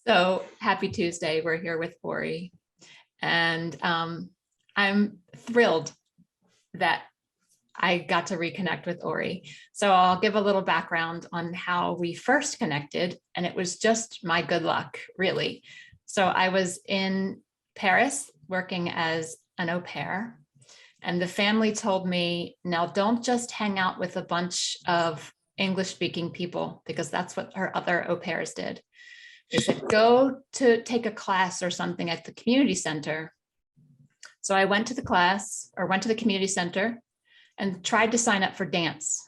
So happy Tuesday. We're here with Oury, and I'm thrilled that I got to reconnect with Oury. So I'll give a little background on how we first connected, and it was just my good luck, really. So I was in Paris working as an au pair, and the family told me, now don't just hang out with a bunch of English-speaking people, because that's what her other au pairs did. They said, go to take a class or something at the community center. So I went to the class or went to the community center and tried to sign up for dance.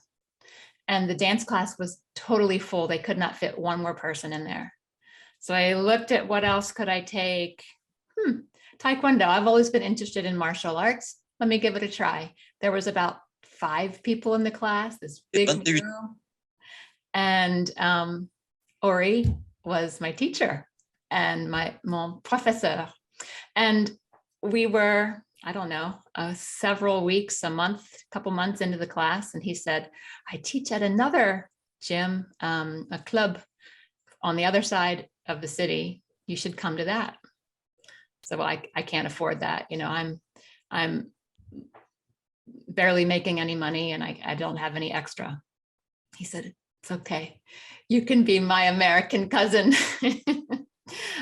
And the dance class was totally full. They could not fit one more person in there. So I looked at what else could I take? Taekwondo. I've always been interested in martial arts. Let me give it a try. There was about 5 people in the class, this big room. And Oury was my teacher and mon professeur. And we were, I don't know, several weeks, a month, a couple months into the class. And he said, I teach at another gym, a club on the other side of the city. You should come to that. So I can't afford that. You know, I'm barely making any money and I don't have any extra. He said, it's okay. You can be my American cousin,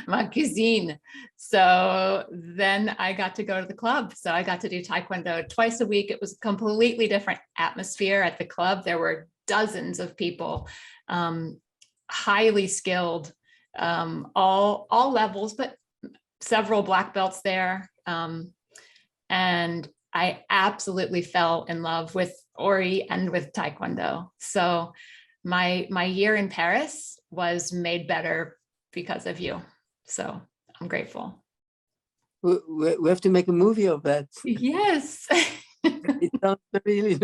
ma cousine. So then I got to go to the club. So I got to do Taekwondo twice a week. It was a completely different atmosphere at the club. There were dozens of people, highly skilled, all levels, but several black belts there. And I absolutely fell in love with Oury and with Taekwondo. So my year in Paris was made better because of you. So I'm grateful. We have to make a movie of that. Yes. It sounds really,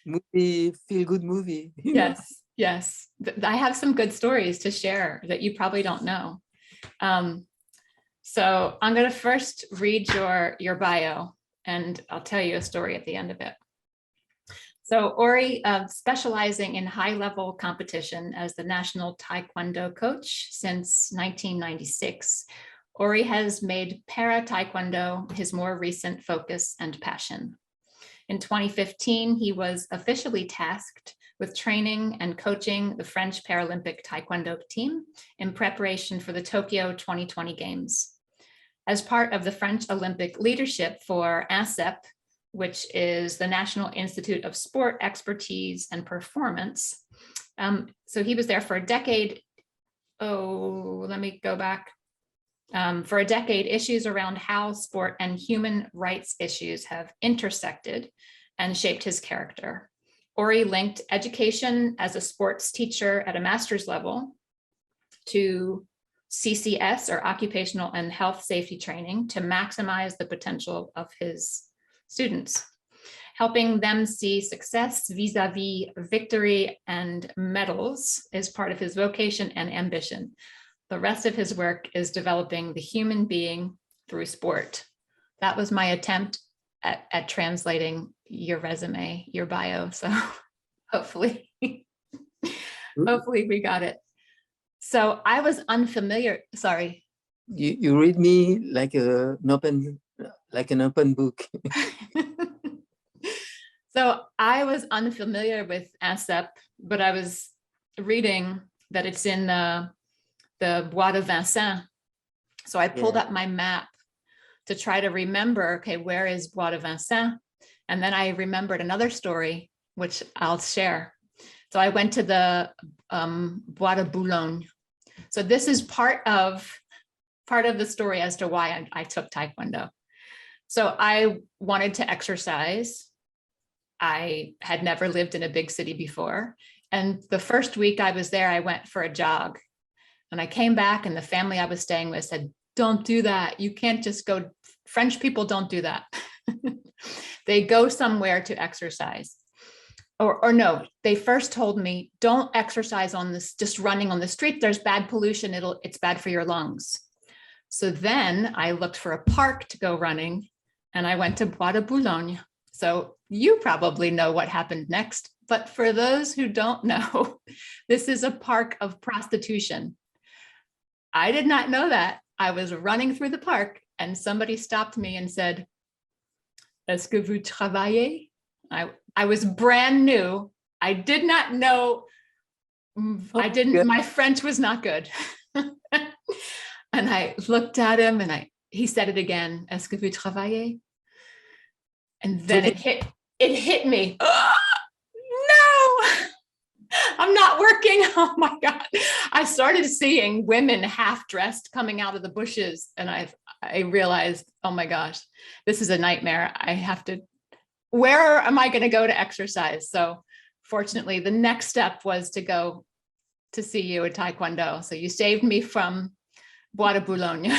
movie, feel-good movie. Yes, yes. I have some good stories to share that you probably don't know. So I'm going to first read your bio, and I'll tell you a story at the end of it. So Oury, specializing in high-level competition as the national Taekwondo coach since 1996, Oury has made Para-Taekwondo his more recent focus and passion. In 2015, he was officially tasked with training and coaching the French Paralympic Taekwondo team in preparation for the Tokyo 2020 Games. As part of the French Olympic leadership for INSEP, which is the National Institute of Sport Expertise and Performance. So he was there for a decade. Oh, let me go back. For a decade, issues around how sport and human rights issues have intersected and shaped his character. Oury linked education as a sports teacher at a master's level to CCS, or occupational and health safety training, to maximize the potential of his students, helping them see success vis-a-vis victory and medals is part of his vocation and ambition. The rest of his work is developing the human being through sport. That was my attempt at translating your resume, your bio. So hopefully, hopefully we got it. So I was unfamiliar. Sorry. You read me like an open book. So I was unfamiliar with INSEP, but I was reading that it's in the Bois de Vincennes. So I pulled up my map to try to remember, okay, where is Bois de Vincennes? And then I remembered another story, which I'll share. So I went to the Bois de Boulogne. So this is part of the story as to why I took Taekwondo. So I wanted to exercise. I had never lived in a big city before. And the first week I was there, I went for a jog. And I came back and the family I was staying with said, don't do that. You can't just go. French people don't do that. They go somewhere to exercise. Or no, they first told me, don't exercise on this, just running on the street. There's bad pollution. It's bad for your lungs. So then I looked for a park to go running and I went to Bois de Boulogne. So you probably know what happened next, but for those who don't know, this is a park of prostitution. I did not know that. I was running through the park and somebody stopped me and said, "Est-ce que vous travaillez?" I was brand new. I did not know. My French was not good. And I looked at him and he said it again, "Est-ce que vous travaillez?" And then it hit me. Oh, no, I'm not working. Oh my God. I started seeing women half dressed coming out of the bushes. And I realized, oh my gosh, this is a nightmare. Where am I going to go to exercise? So fortunately, the next step was to go to see you at Taekwondo. So you saved me from Bois de Boulogne.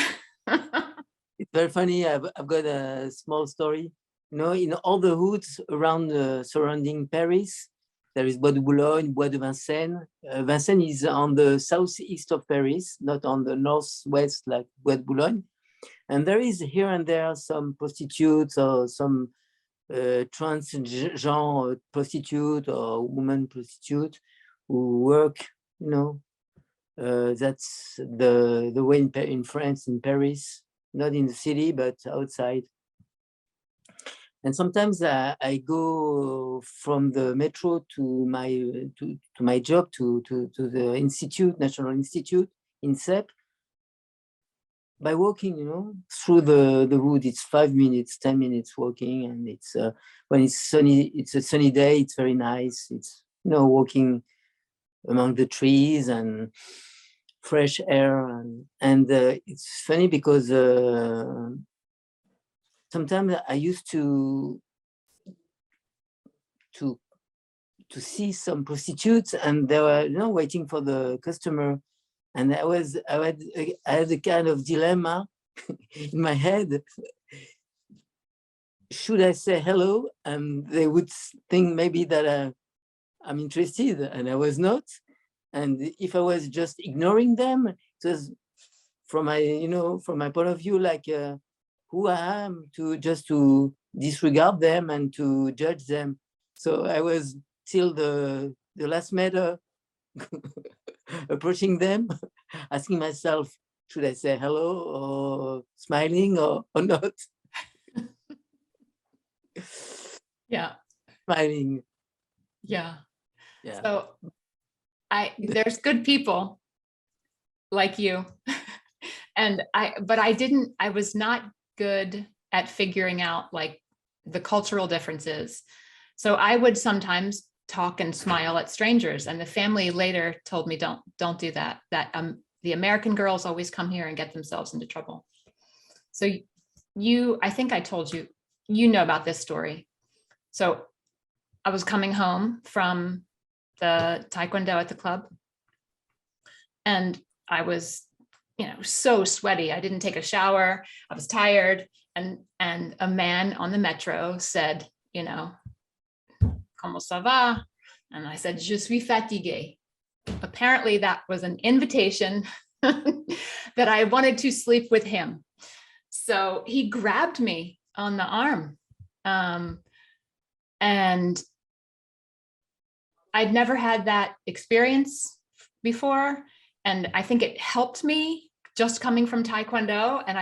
It's very funny. I've got a small story. You know, in all the hoods around surrounding Paris, there is Bois de Boulogne, Bois de Vincennes. Vincennes is on the southeast of Paris, not on the northwest like Bois de Boulogne. And there is here and there some prostitutes or some transgenre prostitute or woman prostitute who work, you know, that's the way in France, in Paris, not in the city, but outside. And sometimes I go from the metro to my job to the Institut, National Institute, INSEP, by walking, you know, through the wood. It's 5 minutes, 10 minutes walking, and it's when it's sunny, it's a sunny day. It's very nice. It's, you know, walking among the trees and fresh air, and it's funny because sometimes I used to see some prostitutes, and they were, you know, waiting for the customer, and I had a kind of dilemma in my head. Should I say hello? And they would think maybe that I'm interested, and I was not. And if I was just ignoring them, it was from my, you know, from my point of view, like who I am to just to disregard them and to judge them. So I was till the last meter approaching them, asking myself, should I say hello or smiling or not? Yeah. Smiling. Yeah. Yeah. So there's good people like you. And I was not good at figuring out like the cultural differences. So I would sometimes talk and smile at strangers, and the family later told me, don't do that. The American girls always come here and get themselves into trouble. So I think I told you, you know about this story. So I was coming home from the Taekwondo at the club, and I was, you know, so sweaty. I didn't take a shower. I was tired. And a man on the metro said, you know, "Comment ça va?" And I said, "Je suis fatigué." Apparently that was an invitation that I wanted to sleep with him. So he grabbed me on the arm. And I'd never had that experience before. And I think it helped me just coming from Taekwondo. And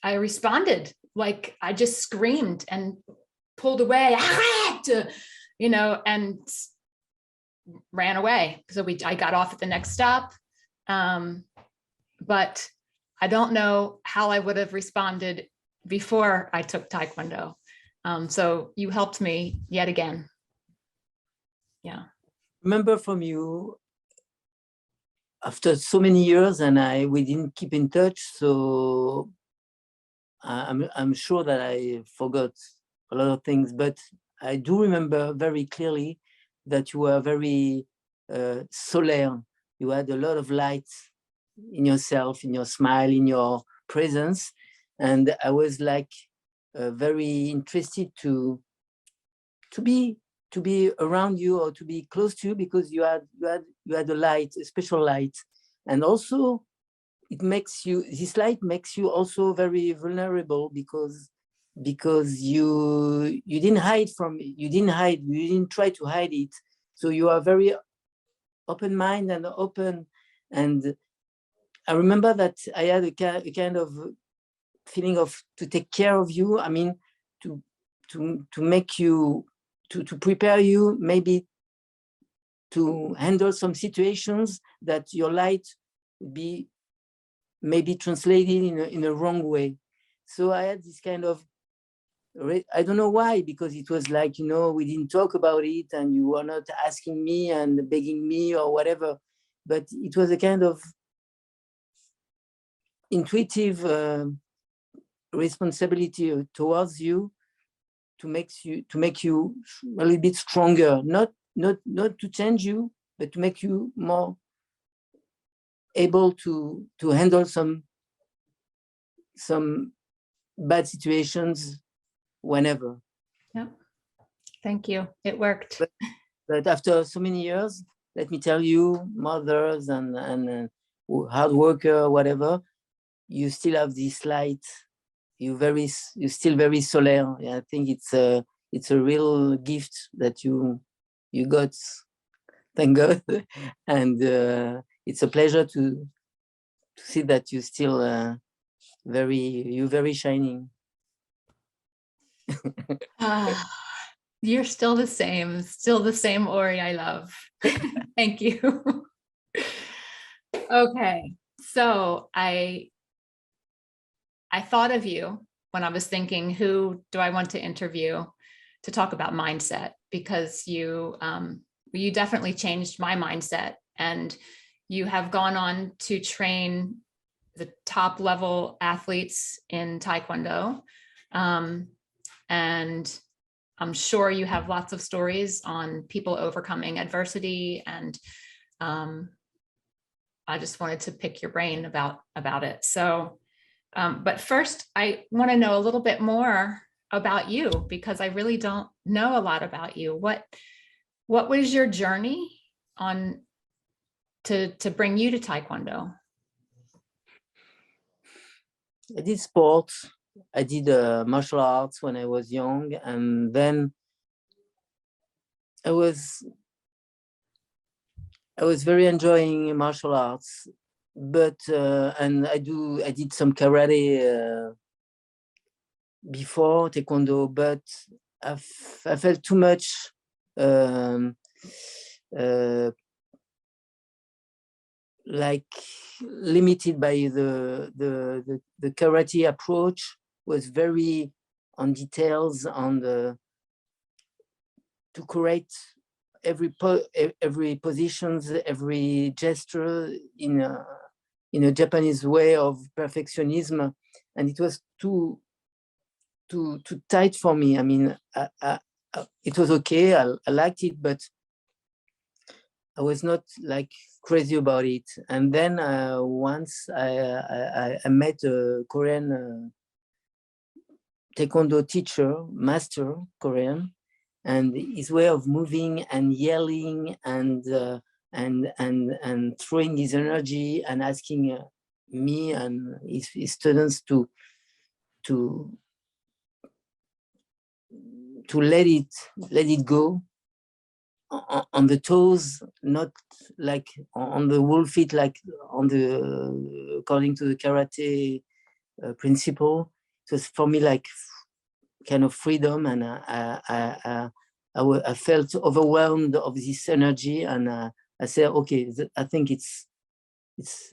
I responded, like I just screamed and pulled away, "Arrête!" You know, and ran away. So I got off at the next stop. But I don't know how I would have responded before I took Taekwondo. So you helped me yet again. Yeah. Remember from you, after so many years, and we didn't keep in touch, so I'm sure that I forgot a lot of things, but I do remember very clearly that you were very solaire. You had a lot of light in yourself, in your smile, in your presence, and I was like very interested to be around you or to be close to you, because you had a light, a special light, and also this light makes you also very vulnerable, because you didn't hide from it. You didn't try to hide it. So you are very open-minded and open, And I remember that I had a kind of feeling of to take care of you. I mean, to make you, to prepare you, maybe to handle some situations that your light would be maybe translated in a wrong way. So I had this kind of, I don't know why, because it was like, you know, we didn't talk about it and you were not asking me and begging me or whatever, but it was a kind of intuitive responsibility towards you to make you a little bit stronger, not to change you, but to make you more able to handle some bad situations whenever. Yeah, thank you. It worked. But after so many years, let me tell you, mothers and hard worker, whatever, you still have this light. You're still very solar. Yeah, I think it's a real gift that you got. Thank God, and it's a pleasure to see that you still very shining. You're still the same Oury I love. Thank you. Okay, so I thought of you when I was thinking, who do I want to interview to talk about mindset? Because you definitely changed my mindset, and you have gone on to train the top level athletes in Taekwondo. And I'm sure you have lots of stories on people overcoming adversity, and I just wanted to pick your brain about it. So, but first, I want to know a little bit more about you, because I really don't know a lot about you. What was your journey on to bring you to Taekwondo? I did sports. I did martial arts when I was young, and then I was very enjoying martial arts, but and I did some karate before Taekwondo, but I felt too much like limited by the karate approach. Was very on details, on the to create every positions, every gesture in a Japanese way of perfectionism, and it was too tight for me. I mean, it was okay. I liked it, but I was not like crazy about it. And then once I met a Korean Taekwondo teacher, master Korean, and his way of moving and yelling and throwing his energy and asking me and his students to let it go on the toes, not like on the whole feet, like on the according to the karate principle. It was for me like kind of freedom, and I felt overwhelmed of this energy, and I said, okay, I think it's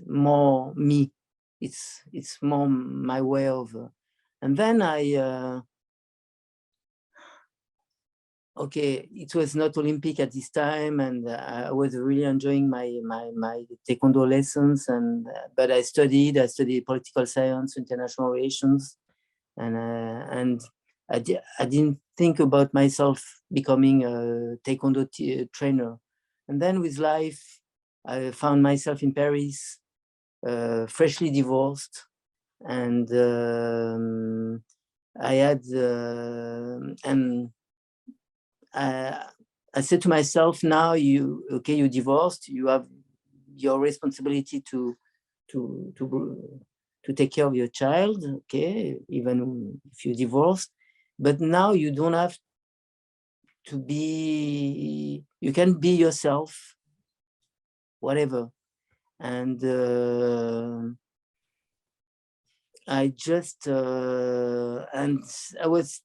more me, it's more my way of, and then okay, it was not Olympic at this time, and I was really enjoying my Taekwondo lessons, and but I studied political science, international relations, and I didn't think about myself becoming a Taekwondo trainer. And then with life, I found myself in Paris, freshly divorced, and I had and I said to myself, now you divorced, you have your responsibility to take care of your child, okay, even if you're divorced, but now you don't have to be, you can be yourself, whatever. And I just, and I was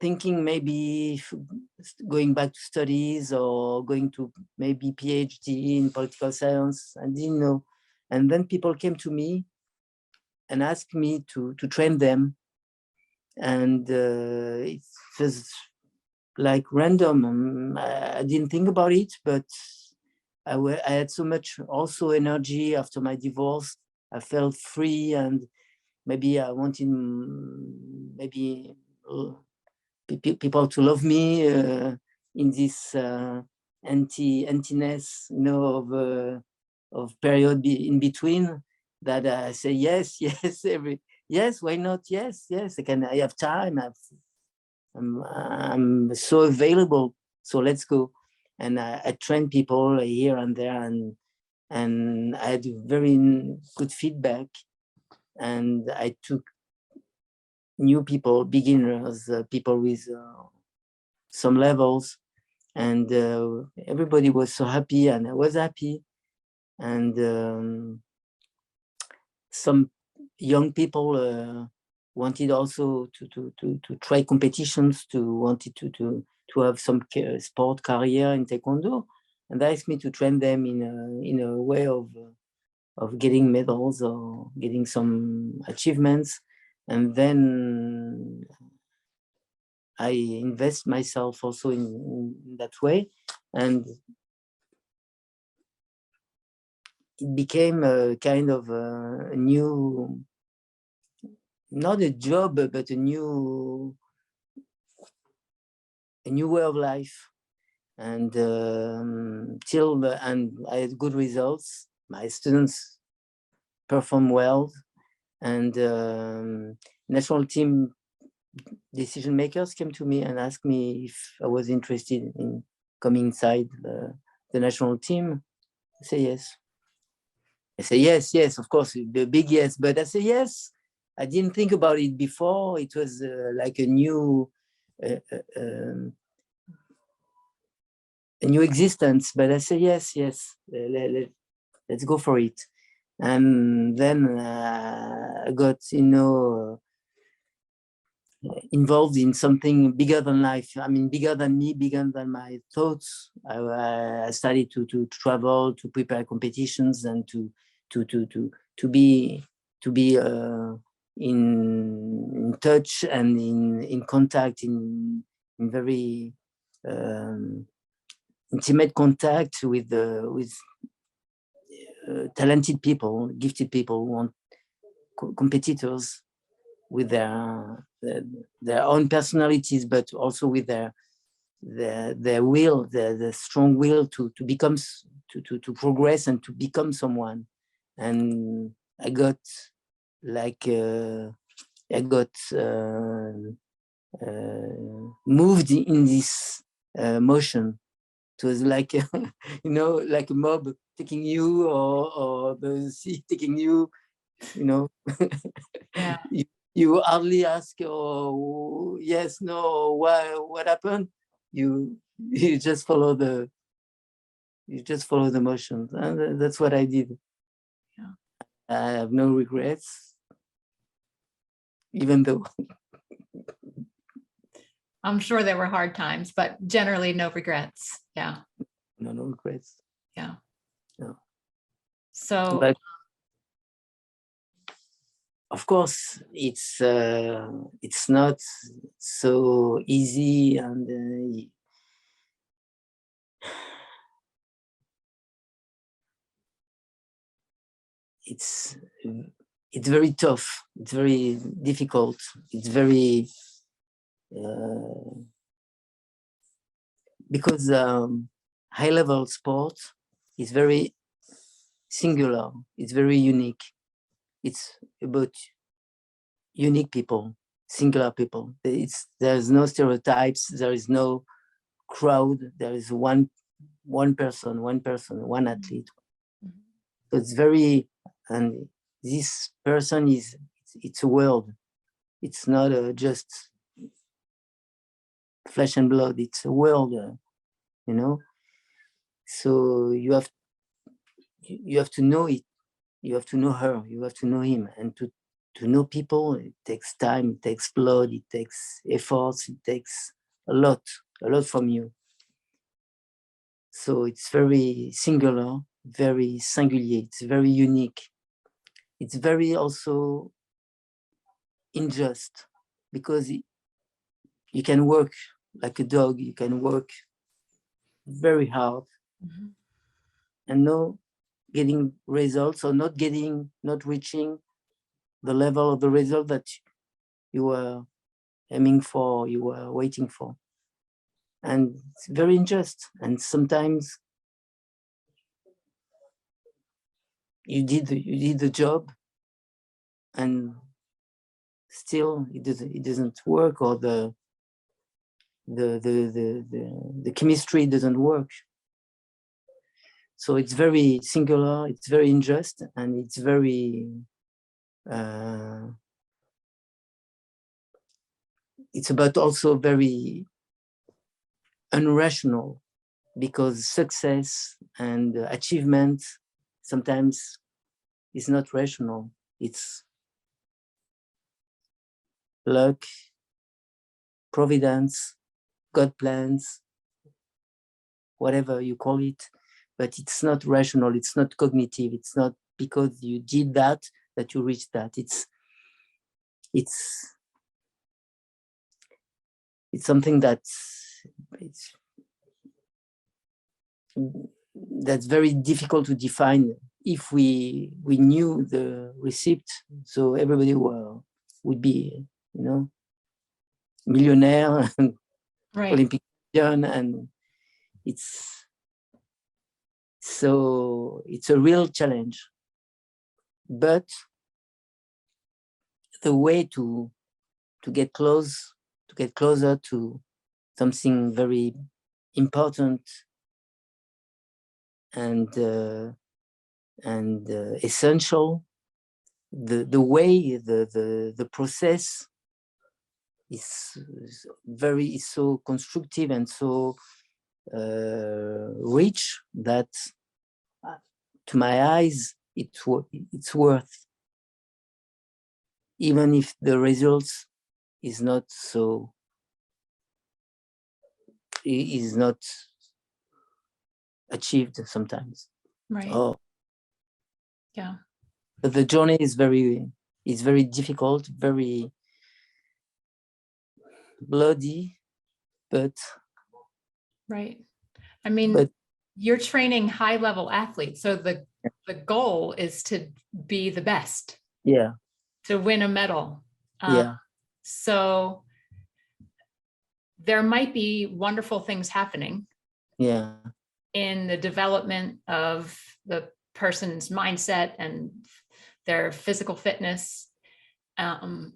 thinking maybe going back to studies or going to maybe PhD in political science. I didn't know. And then people came to me and asked me to train them. And it was like random. I didn't think about it, but I had so much also energy after my divorce. I felt free, and maybe I wanted maybe people to love me in this emptiness, you know, of period in between. That I say yes, yes, yes. Why not? Yes, yes. I have time. I'm so available. So let's go. And I train people here and there, and I had very good feedback. And I took new people, beginners, people with some levels, and everybody was so happy, and I was happy. And some young people wanted also to try competitions, wanted to have some sport career in Taekwondo, and they asked me to train them in a way of getting medals or getting some achievements. And then I invest myself also in that way, and it became a kind of a new, not a job, but a new way of life. And and I had good results. My students perform well, and national team decision makers came to me and asked me if I was interested in coming inside the national team. I say yes. I say yes, yes, of course, the big yes, but I say yes. I didn't think about it before. It was like a new existence, but I say yes, yes, let's go for it. And then I got, you know, involved in something bigger than life. I mean, bigger than me, bigger than my thoughts. I started to travel, to prepare competitions, and to be in touch and in contact, in very intimate contact with talented people, gifted people who want competitors with their own personalities, but also with their will, the strong will to become, to progress and to become someone. And I got like I got moved in this motion. It was like you know, like a mob taking you, or the sea taking you, you know. Yeah. You hardly ask, oh yes, no, why, what happened. You just follow the motions, and that's what I did. Yeah. I have no regrets, even though I'm sure there were hard times, but generally no regrets. Yeah. no regrets. Yeah. No. So, But of course, it's not so easy, and it's very tough. It's very difficult. It's very because high-level sport is very singular. It's very unique. It's about unique people, singular people. There's no stereotypes. There is no crowd. There is one person, one athlete. So it's very, and this person it's a world. It's not just flesh and blood. It's a world, you know. So you you have to know it. You have to know her. You have to know him. And to know people, it takes time, it takes blood, it takes efforts, it takes a lot from you. So it's very singular, very singulier, it's very unique. It's very also unjust, because you can work like a dog, you can work very hard, and no getting results, or not reaching the level of the result that you were aiming for, you were waiting for. And it's very unjust. And sometimes you did the job, and still it doesn't work, or the chemistry doesn't work. So it's very singular, it's very unjust, and it's very it's about also very unrational, because success and achievement sometimes is not rational. It's luck, providence, God plans, whatever you call it, but it's not rational, it's not cognitive, it's not because you did that you reached that. It's something that's very difficult to define. If we knew the receipt, so everybody would be, millionaire and Right. Olympic champion, and it's a real challenge. But the way to get closer to something very important and essential, the way, the process is so constructive and so rich that, to my eyes, it's worth, even if the results is not achieved sometimes. Right. Oh, yeah. But the journey is very difficult, very bloody, but right. I mean, you're training high-level athletes, so the goal is to be the best. Yeah. To win a medal. Yeah. So there might be wonderful things happening. Yeah. In the development of the person's mindset and their physical fitness. And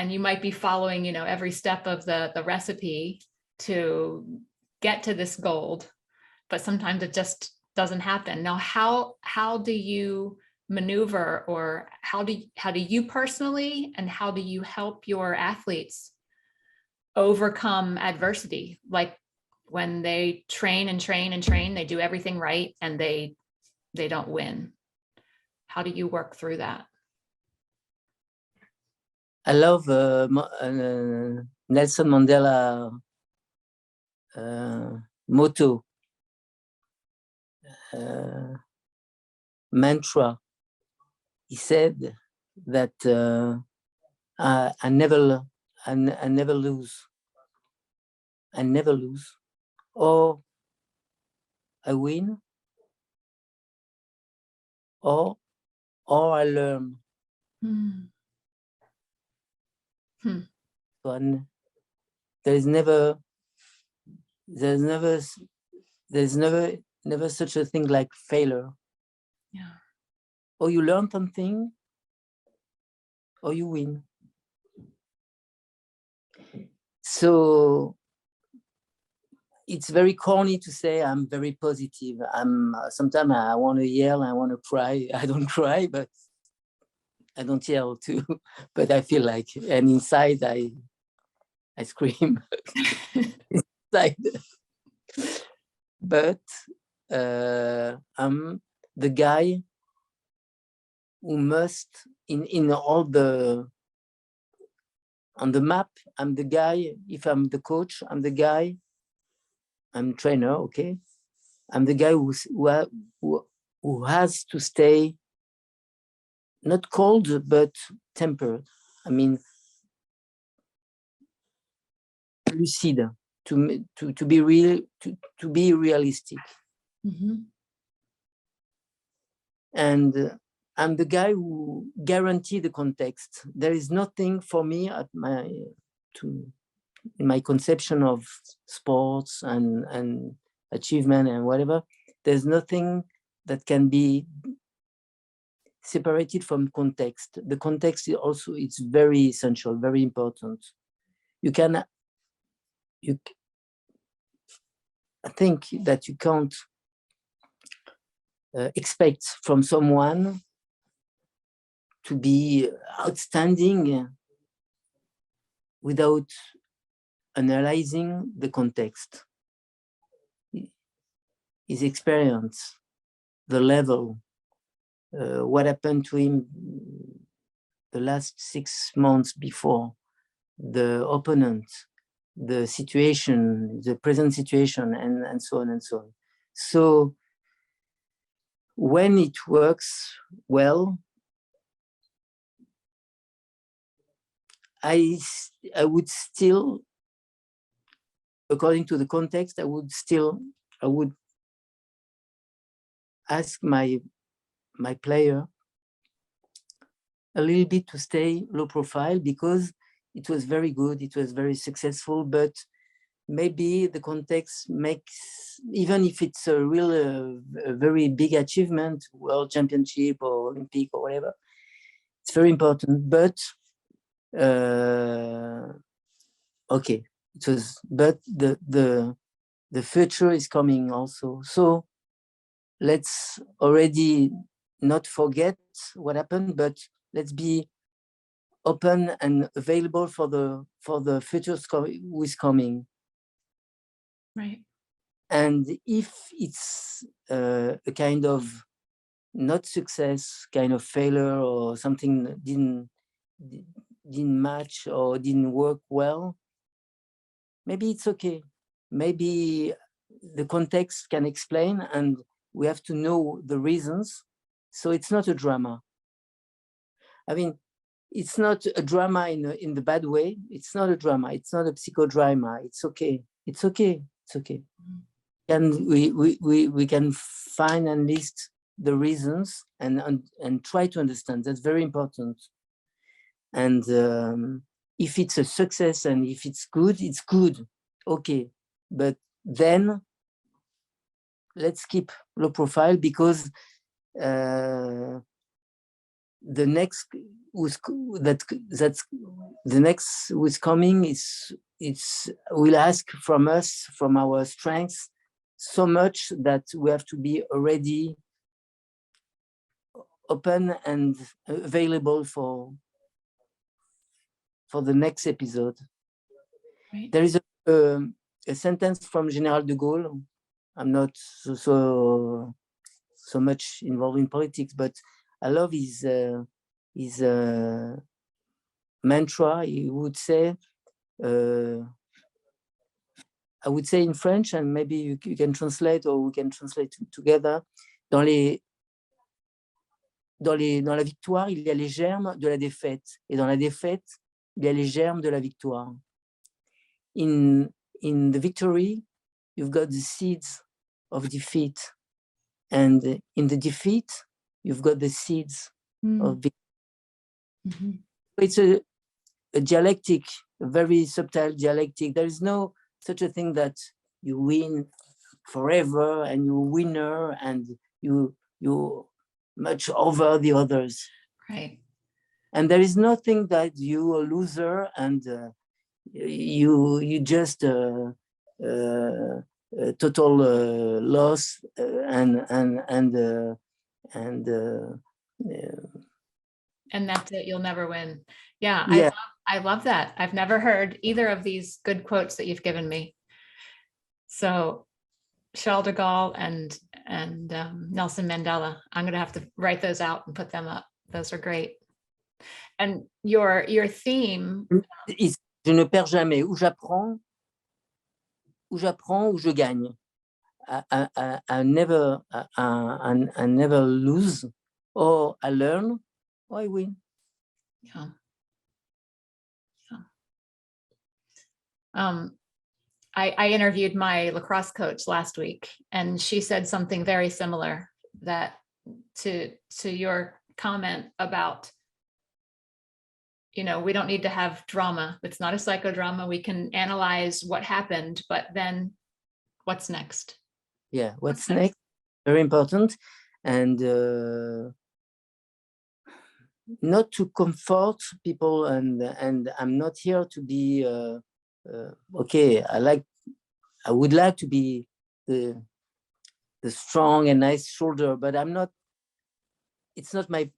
you might be following, every step of the recipe to get to this gold, but sometimes it just doesn't happen. Now, how do you maneuver, or how do you personally, and how do you help your athletes overcome adversity? Like when they train and train and train, they do everything right, and they don't win. How do you work through that? I love Nelson Mandela motto, mantra. He said that I never lose. I never lose, or I win, or I learn. So there's never such a thing like failure. Yeah. Or you learn something, or you win. So it's very corny to say I'm very positive. Sometimes I want to yell, I want to cry. I don't cry, but I don't yell too. But I feel like, and inside I scream. Inside. But the guy who must, in all the, on the map, I'm the guy, if I'm the coach, I'm the guy, I'm trainer, okay? I'm the guy who has to stay not cold, but tempered. I mean, lucid, to be real, to be realistic. Mm-hmm. And I'm the guy who guarantee the context. There is nothing for me at in my conception of sports and achievement and whatever. There's nothing that can be separated from context. The context is also, it's very essential, very important. I think that you can't expect from someone to be outstanding without analyzing the context, his experience, the level, what happened to him the last 6 months before, the opponent, the situation, the present situation, and so on and so on. So when it works well, I would still, according to the context, I would ask my player a little bit to stay low profile, because it was very good, it was very successful, but maybe the context makes, even if it's a real a very big achievement, world championship or Olympic or whatever, it's very important, but okay, it was, but the future is coming also. So let's already not forget what happened, but let's be open and available for the future who is coming. Right. And if it's a kind of not success, kind of failure, or something that didn't match or didn't work well, maybe it's okay. Maybe the context can explain, and we have to know the reasons. So it's not a drama. I mean, it's not a drama in the bad way. It's not a drama. It's not a psychodrama. It's okay. It's okay. It's okay. And we can find and list the reasons and try to understand. That's very important. And if it's a success and if it's good. Okay. But then let's keep low profile, because the next who's coming will ask from us, from our strengths, so much that we have to be already open and available for the next episode. Right. There is a sentence from General de Gaulle. I'm not so much involved in politics, but I love his mantra. He would say, I would say in French, and maybe you can translate, or we can translate together. Dans la victoire, il y a les germes de la défaite, et dans la défaite, il y a les germes de la victoire. In the victory, you've got the seeds of defeat, and in the defeat, you've got the seeds of victory. Mm-hmm. It's a dialectic, a very subtle dialectic. There is no such a thing that you win forever and you're a winner and you much over the others. Right. And there is nothing that you a loser and you just total loss and that's it, you'll never win. Yeah, yeah. I love that. I've never heard either of these good quotes that you've given me. So Charles de Gaulle and and Nelson Mandela. I'm going to have to write those out and put them up. Those are great. And your theme. Je ne perds jamais. Ou j'apprends, ou je gagne. I never lose, or I learn, or I win. Yeah. Yeah. I interviewed my lacrosse coach last week, and she said something very similar, that to your comment about, you know, we don't need to have drama. It's not a psychodrama. We can analyze what happened, but then what's next? Yeah, what's next? Very important. And not to comfort people, and I'm not here to be okay. I would like to be the strong and nice shoulder, but I'm not. It's not my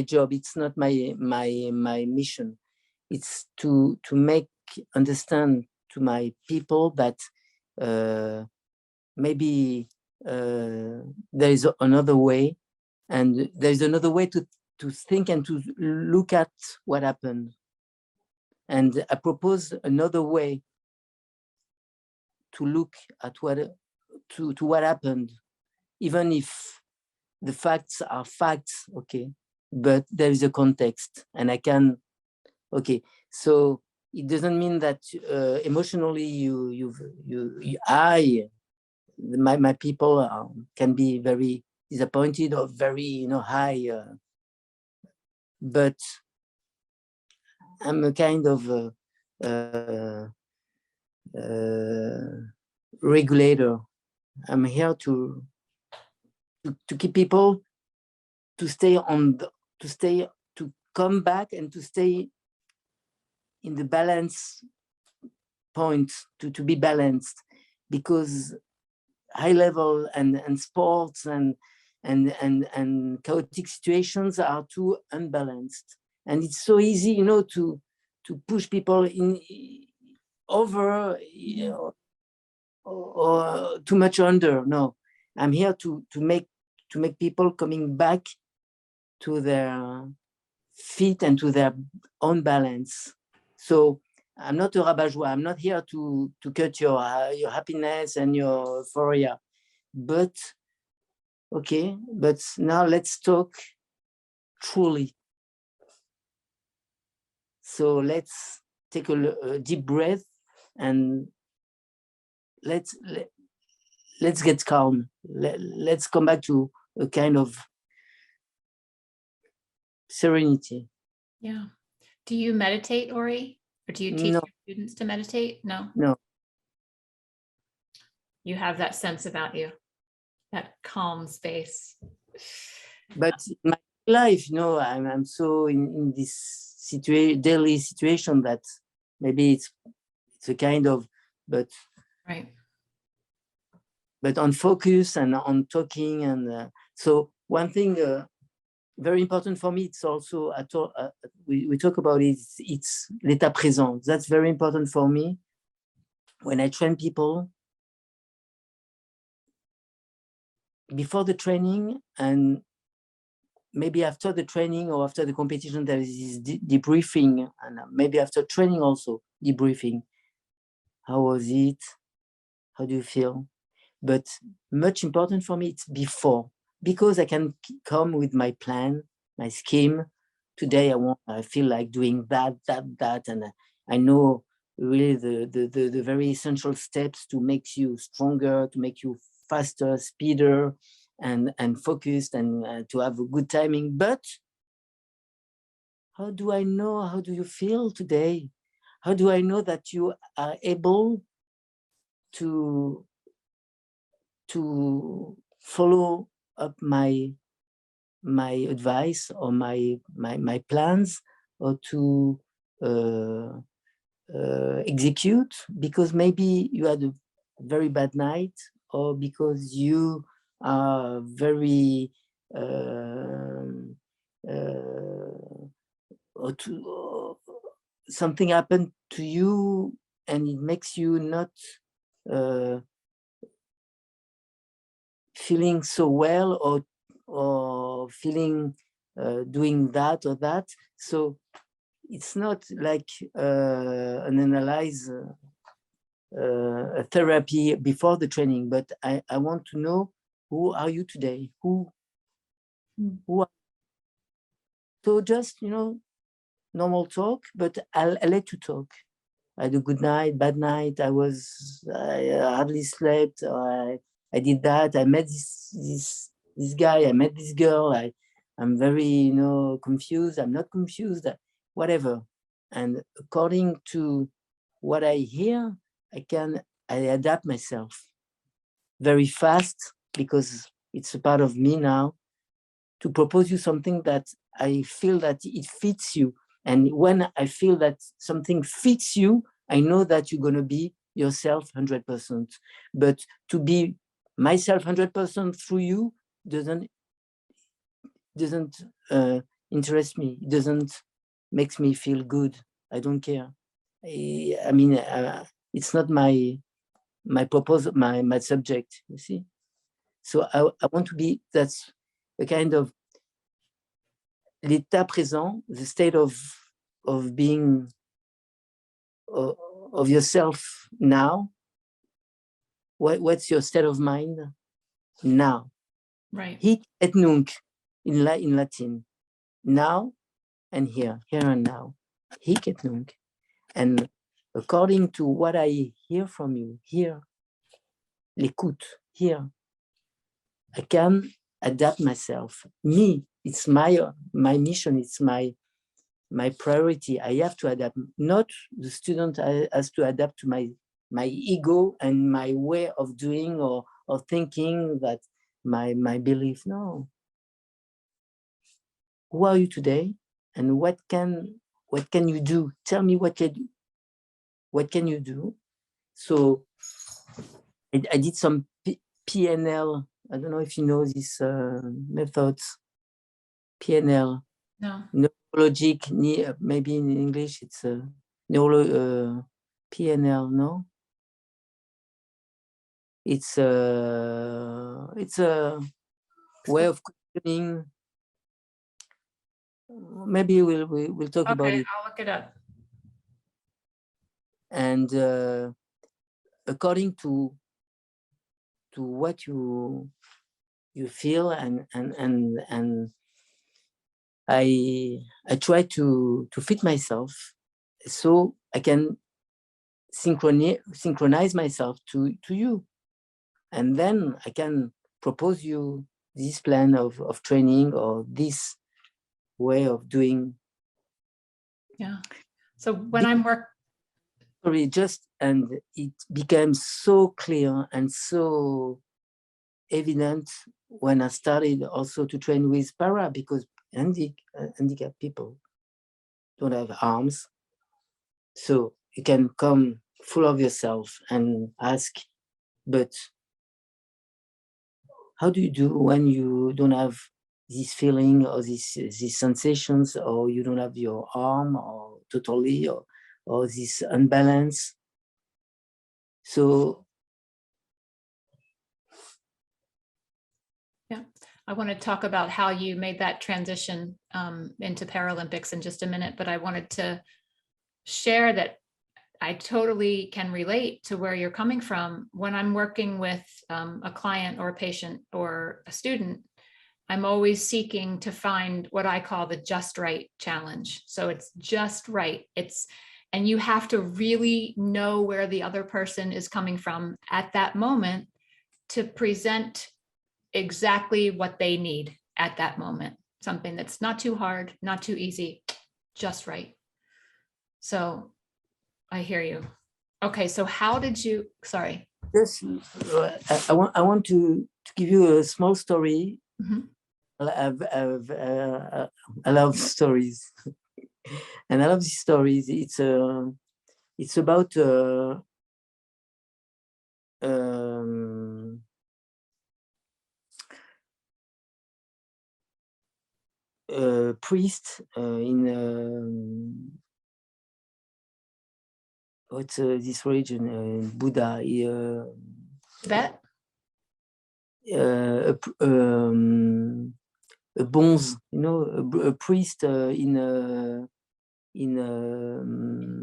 job. It's not my mission. It's to make understand to my people that maybe there is another way, and there is another way to think and to look at what happened. And I propose another way to look at what happened, even if the facts are facts, okay, but there is a context, and I can, okay, so it doesn't mean that emotionally my people can be very disappointed or very high, but I'm a kind of regulator. I'm here to keep people to stay to come back and to stay in the balance point, to be balanced, because high level and sports and chaotic situations are too unbalanced, and it's so easy to push people in over, or too much under. No, I'm here to make people coming back to their feet and to their own balance. So I'm not a rabat-joie. I'm not here to cut your happiness and your euphoria. But okay, but now let's talk truly. So let's take a deep breath, and let's get calm. Let's come back to a kind of serenity. Yeah. Do you meditate, Oury? Or do you teach your students to meditate? No. No. You have that sense about you, that calm space. But in my life, I'm so in this daily situation that maybe it's a kind of, but right. But on focus and on talking, and so one thing very important for me, it's also we talk about it, it's l'état présent. That's very important for me when I train people. Before the training, and maybe after the training or after the competition, there is this debriefing, and maybe after training also debriefing. How was it? How do you feel? But much important for me, it's before, because I can come with my plan, my scheme. Today I feel like doing that, and I know really the very essential steps to make you stronger, to make you faster, speeder, and focused, and to have a good timing. But how do I know? How do you feel today? How do I know that you are able to follow up my advice or my plans, or to execute, because maybe you had a very bad night, or because you are very or something happened to you, and it makes you not feeling so well or feeling doing that or that. So it's not like an analyze a therapy before the training, but I want to know, who are you today? Who are, so just, normal talk, but I'll let you talk. I had a good night, bad night. I hardly slept. Or I did that. I met this guy. I met this girl. I'm very, confused. I'm not confused. Whatever. And according to what I hear, I adapt myself very fast, because it's a part of me now, to propose you something that I feel that it fits you. And when I feel that something fits you, I know that you're going to be yourself 100%. But to be myself 100% through you doesn't interest me. It doesn't makes me feel good. I don't care. I mean, it's not my proposal, my subject, you see. So I want to be, that's a kind of l'état présent, the state of being of yourself now. What's your state of mind now? Right. Hic et nunc in Latin. Now and here and now. Hic et nunc. And according to what I hear from you, here, l'écoute, here, I can adapt myself. Me, it's my mission, it's my priority. I have to adapt. Not the student has to adapt to my ego and my way of doing or thinking, that my belief. No. Who are you today, and what can you do? Tell me what can you do? So I did some PNL. I don't know if you know these methods. PNL. No. Neurologic, maybe in English it's PNL. No, it's a way of questioning. Maybe we'll talk about it. I'll look it up. And according to what you feel, and I try to fit myself, so I can synchronize myself to you, and then I can propose you this plan of training, or this way of doing. Yeah. So when I'm and it became so clear and so evident when I started also to train with para, because handicapped people don't have arms. So you can come full of yourself and ask, but how do you do when you don't have this feeling or these sensations, or you don't have your arm or totally, or this unbalance? So yeah, I want to talk about how you made that transition into Paralympics in just a minute, but I wanted to share that I totally can relate to where you're coming from. When I'm working with a client or a patient or a student, I'm always seeking to find what I call the just right challenge. So it's just right. And you have to really know where the other person is coming from at that moment to present exactly what they need at that moment. Something that's not too hard, not too easy, just right. So I hear you. Okay, so how did you, sorry. Yes, I want to give you a small story. Mm-hmm. I love stories, and I love these stories. It's about a priest in what's this region, Buddha. Tibet? a bonze, a priest in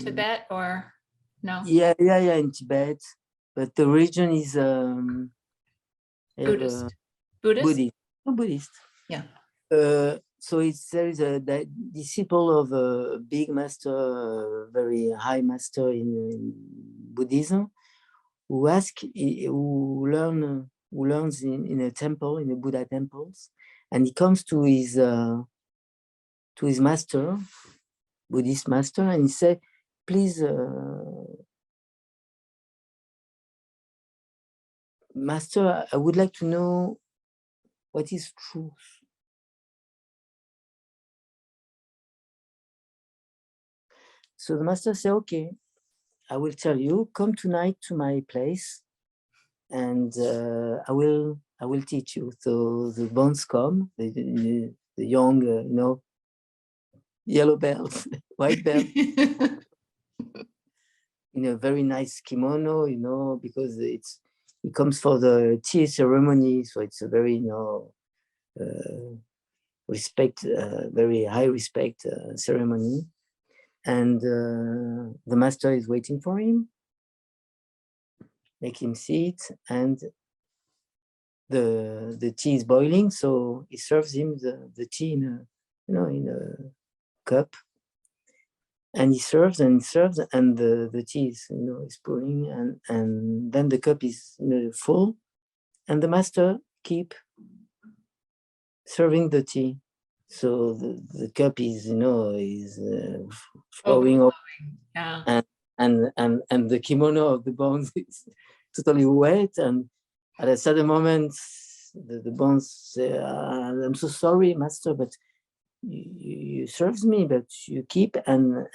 Tibet or no? yeah, in Tibet, but the religion is Buddhist. Buddhist? Buddhist. Oh, Buddhist. Yeah. So there is a disciple of a big master, very high master in Buddhism, who learns in a temple, in a Buddha temples, and he comes to his master, Buddhist master, and he said, "Please, master, I would like to know what is truth." So the master said, "Okay, I will tell you. Come tonight to my place, and I will teach you." So the bonds come, the young, yellow belt, white belt, in a very nice kimono, because it comes for the tea ceremony, so it's a very, respect, very high respect ceremony, and the master is waiting for him, make him sit, and the tea is boiling, so he serves him the tea in a cup, and he serves and the tea is is pouring, and then the cup is full, and the master keep serving the tea, so the cup is flowing over, Yeah. and the kimono of the bones is totally wet, and at a certain moment the bones say, "I'm so sorry, master, but you served me, but you keep," and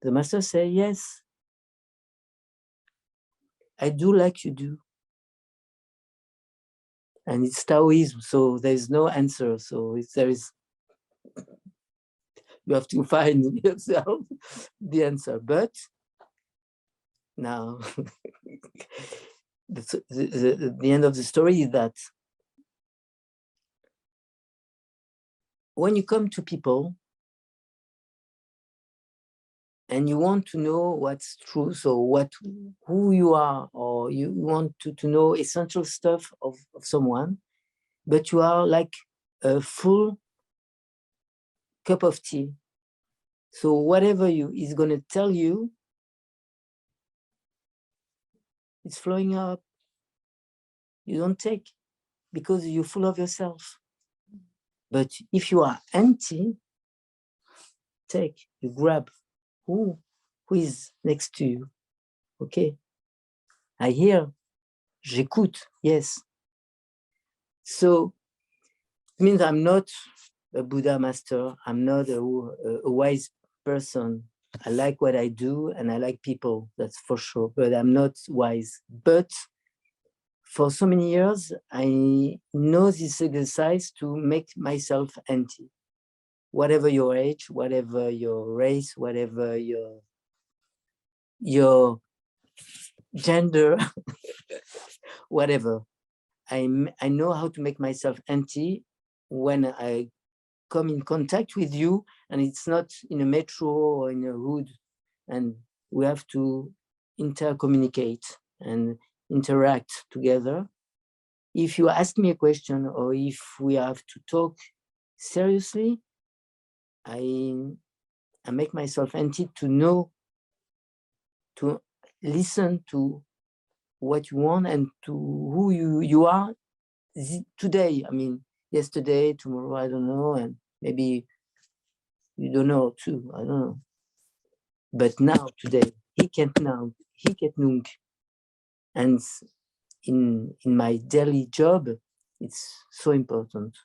the master say, "Yes, I do like you do." And it's Taoism, so there's no answer. So you have to find yourself the answer. But now, the end of the story is that when you come to people and you want to know what's true, so who you are, or you want to know essential stuff of someone, but you are like a full cup of tea. So whatever is going to tell you, it's flowing up. You don't take, because you're full of yourself. But if you are empty, take, you grab who is next to you. Okay, I hear, j'écoute, yes. So it means I'm not a Buddha master. I'm not a wise person. I like what I do and I like people, that's for sure, but I'm not wise. But for so many years, I know this exercise to make myself empty. Whatever your age, whatever your race, whatever your gender, whatever. I know how to make myself empty when I come in contact with you, and it's not in a metro or in a hood, and we have to intercommunicate and interact together. If you ask me a question, or if we have to talk seriously, I make myself empty to know, to listen to what you want and to who you are today. I mean, yesterday, tomorrow, I don't know, and maybe you don't know too, I don't know. But now, today, hiket nunc. And in my daily job, it's so important.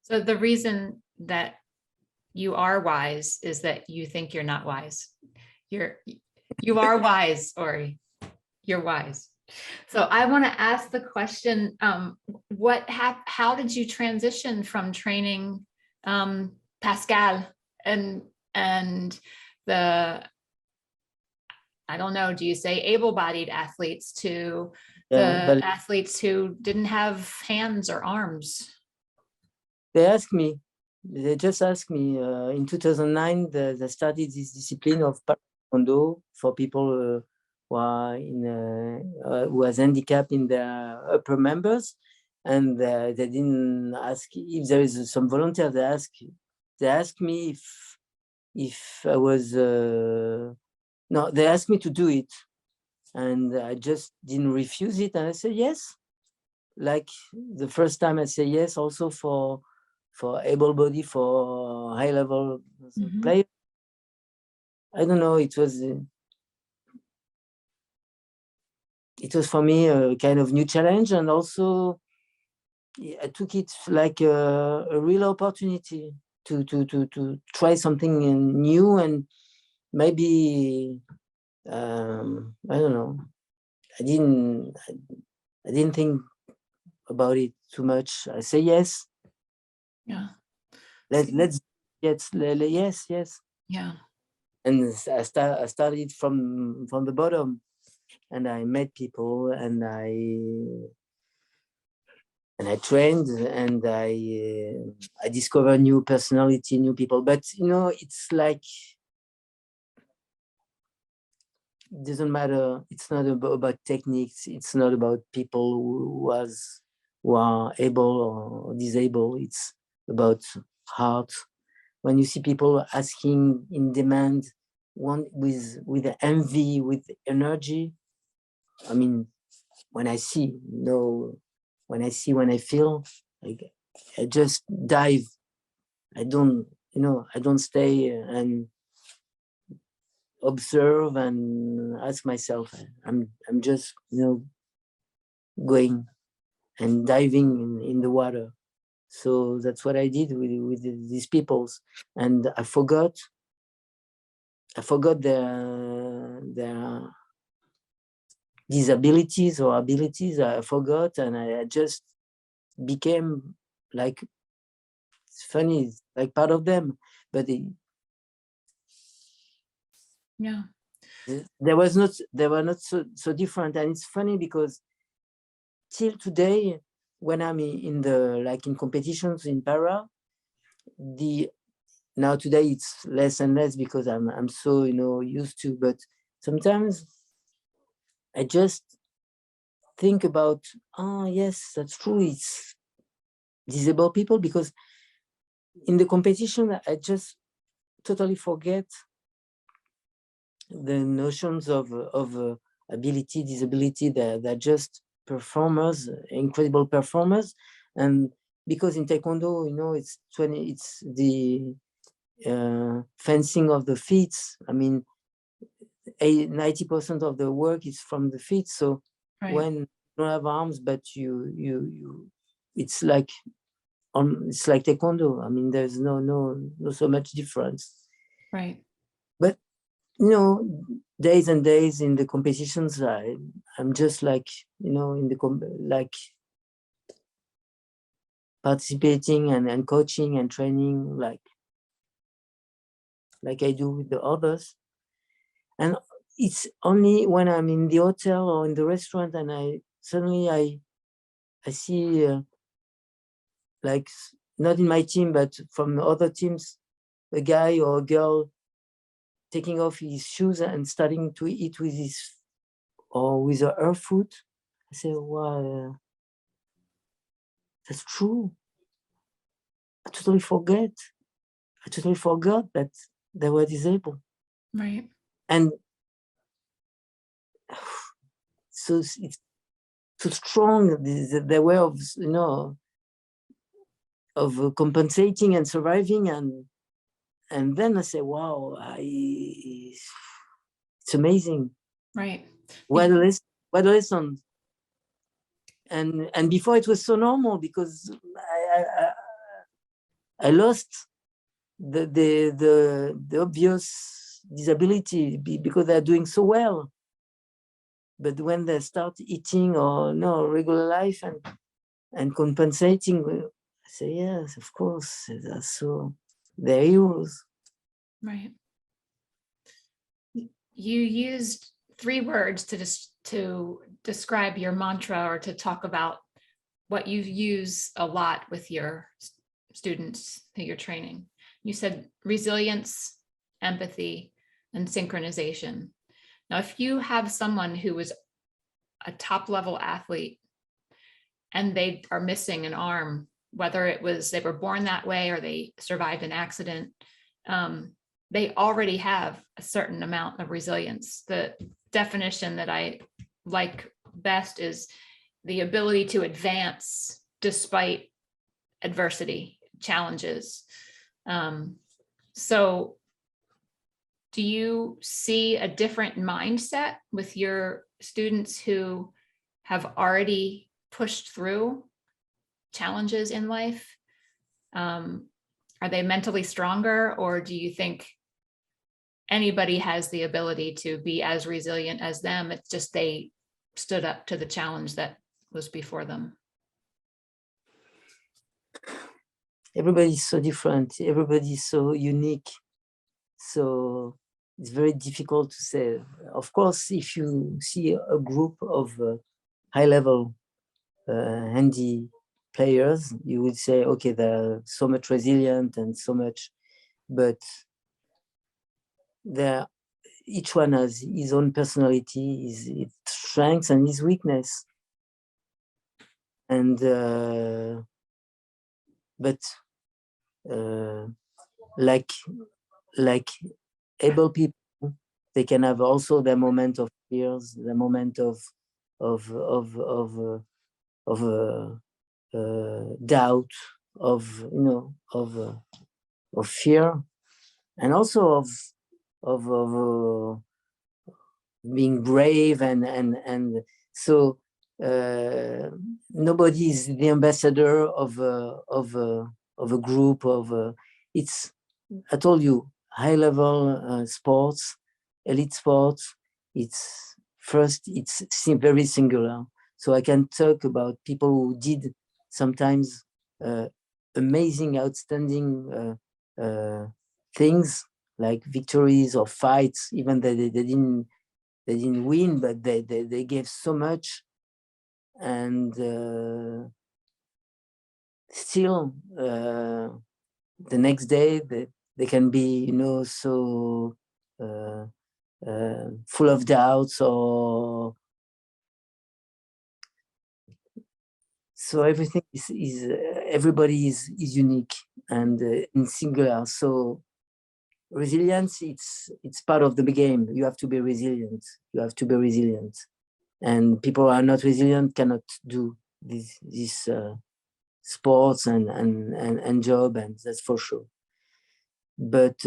So the reason that you are wise is that you think you're not wise. You are wise, Oury. You're wise. So I want to ask the question, how did you transition from training Pascal and I don't know, do you say able-bodied athletes to Yeah, the but athletes who didn't have hands or arms? they just asked me in 2009, they started this discipline of Para-Taekwondo for people who are who has handicap in their upper members. And they didn't ask if there is some volunteer. They asked me if I was, no, they asked me to do it. And I just didn't refuse it. And I said yes. Like the first time I said yes, also for able-bodied, for high-level Mhm. player. I don't know, it was for me a kind of new challenge, and also I took it like a real opportunity to try something new, and maybe I don't know. I didn't think about it too much. I say yes. Yeah. Let's yes, yes. Yeah. And I started from the bottom, and I met people, and I trained, and I discovered new personality, new people. But it's like, it doesn't matter. It's not about techniques. It's not about people who are able or disabled. It's about heart. When you see people asking in demand, one with envy, with energy. I mean, when I feel, like, I just dive. I don't stay and observe and ask myself. I'm just going and diving in the water. So that's what I did with these peoples, and I forgot their disabilities or abilities. I forgot, and I just became like, it's funny, like part of them. But Yeah. they were not so different. And it's funny because till today, when I'm in competitions in para, now today it's less and less because I'm so used to. But sometimes I just think about, oh yes, that's true, it's disabled people, because in the competition I just totally forget the notions of ability, disability. They're just performers, incredible performers. And because in Taekwondo, it's the fencing of the feet. I mean, 90% of the work is from the feet. So Right. when you don't have arms, but you it's like Taekwondo. I mean, there's no so much difference. Right. But days and days in the competitions, I'm just like, in the participating and coaching and training like I do with the others. And it's only when I'm in the hotel or in the restaurant and I see like, not in my team, but from other teams, a guy or a girl taking off his shoes and starting to eat with her foot. I say, wow, that's true. I totally forgot that they were disabled. Right. And so it's too strong, the way of compensating and surviving. And then I say, wow, it's amazing. Right. What a lesson. And before it was so normal because I lost the obvious disability because they're doing so well. But when they start eating or regular life and compensating, I say, yes, of course, they're heroes. Right. You used 3 words to describe your mantra or to talk about what you use a lot with your students that you're training. You said resilience, empathy, and synchronization. Now, if you have someone who was a top level athlete and they are missing an arm, whether it was they were born that way or they survived an accident, they already have a certain amount of resilience. The definition that I like best is the ability to advance despite adversity, challenges. So do you see a different mindset with your students who have already pushed through challenges in life? Are they mentally stronger, or do you think anybody has the ability to be as resilient as them? It's just they stood up to the challenge that was before them. Everybody's so different. Everybody's so unique. So it's very difficult to say. Of course, if you see a group of high-level handy players, you would say, okay, they're so much resilient and so much, but each one has his own personality, his strengths and his weakness. And like able people, they can have also their moment of fears, the moment of doubt, of fear, and also of being brave, and so nobody is the ambassador of a group of it's, I told you, high level sports, elite sports. It's very singular. So I can talk about people who did sometimes amazing, outstanding things like victories or fights, even though they didn't win, but they gave so much, and still the next day they can be, so full of doubts, or so everything is everybody is unique and singular. So resilience, it's part of the game. You have to be resilient. You have to be resilient, and people who are not resilient cannot do this sports and job, and that's for sure. But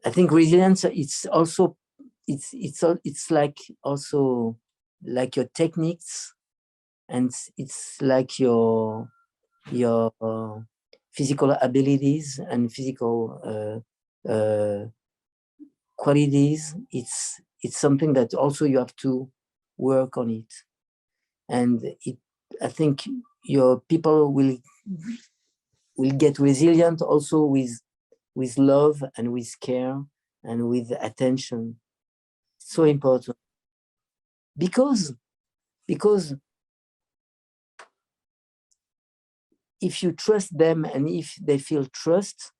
I think resilience, it's also it's like also like your techniques, and it's like your physical abilities and physical qualities. It's something that also you have to work on it, and I think your people will get resilient also with love and with care and with attention. So important, because if you trust them and if they feel trust,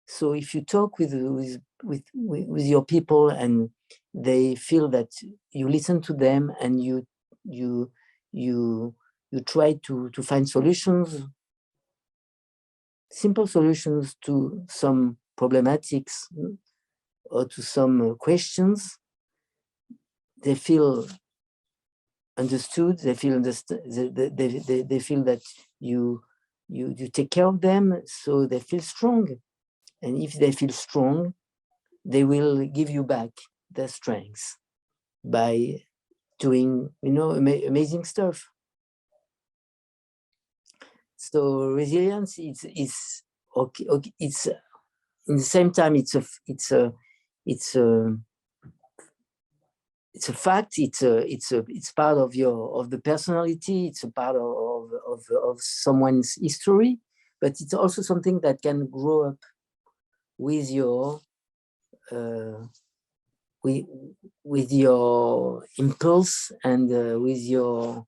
so if you talk with your people and they feel that you listen to them and you try to find solutions, simple solutions to some problematics or to some questions, they feel understood. They feel they feel that you take care of them, so they feel strong. And if they feel strong, they will give you back their strengths by doing, amazing stuff. So resilience is okay. It's in the same time it's a fact. It's part of the personality. It's a part of someone's history, but it's also something that can grow up with your with your impulse and with your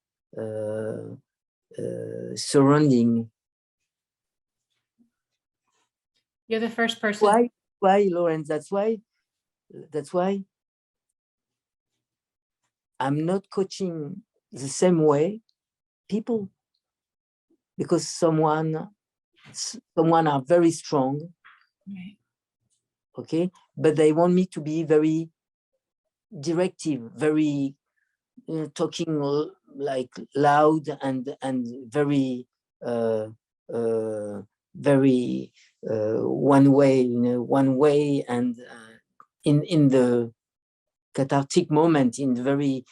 surrounding. You're the first person. Why, Lawrence? That's why I'm not coaching the same way people, because someone are very strong, Right. okay, but they want me to be very directive, very talking like loud and very very one way, and in the cathartic moment, in the very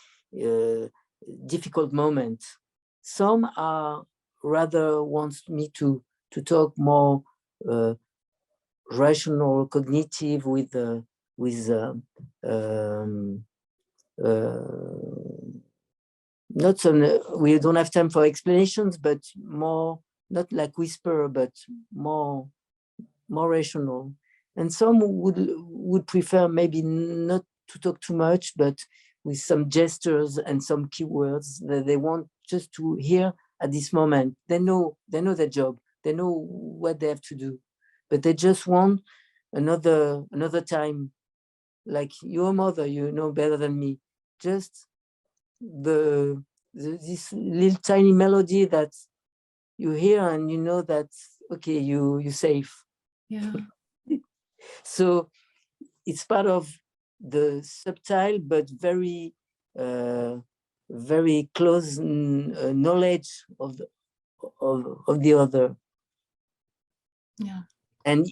difficult moment. Some are rather wants me to talk more rational, cognitive, with not some, we don't have time for explanations, but more, not like whisper, but more rational. And some would prefer maybe not to talk too much, but with some gestures and some keywords that they want just to hear at this moment. They know their job, they know what they have to do, but they just want another time. Like your mother, you know better than me, just this little tiny melody that you hear and you know that, okay, you're safe. Yeah. So it's part of the subtle but very very close knowledge of the other. Yeah. And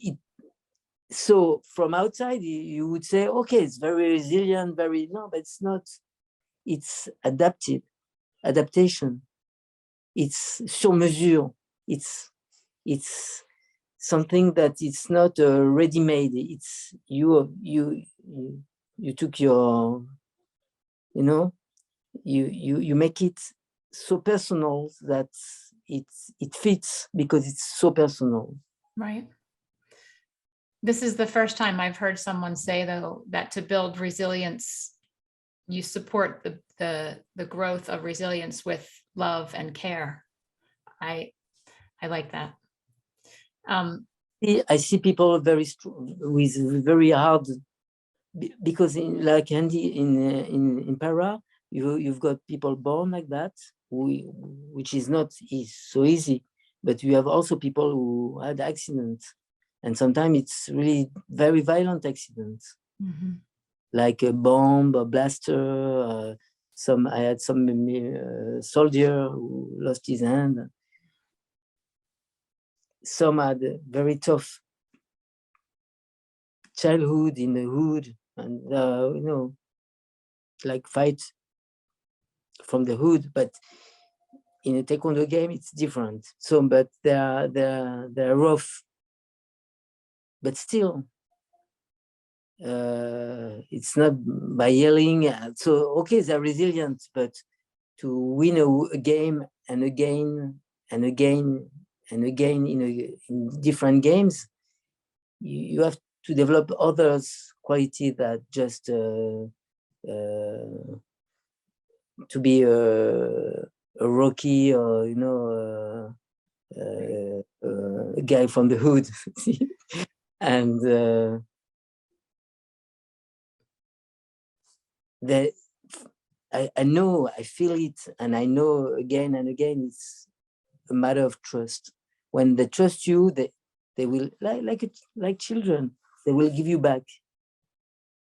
so from outside you would say, okay, it's very resilient, very, no, but it's not. It's adaptation. It's sur mesure. It's something that it's not ready-made. It's you took your, you make it so personal that it fits because it's so personal. Right. This is the first time I've heard someone say, though, that to build resilience, you support the growth of resilience with love and care. I like that. I see people very strong with very hard, because like Andy in Para, you've got people born like that, which is not so easy, but you have also people who had accidents, and sometimes it's really very violent accidents, like a bomb, a blaster. I had some soldier who lost his hand. Some had very tough childhood in the hood, and like fight from the hood. But in a taekwondo game, it's different. So, but they're rough, but still, it's not by yelling. So okay, they're resilient, but to win a game and again and again and again in different games, you have to develop others quality that just to be a Rocky, or a guy from the hood. And that I know, I feel it, and I know again and again, it's a matter of trust. When they trust you, they will, like children, they will give you back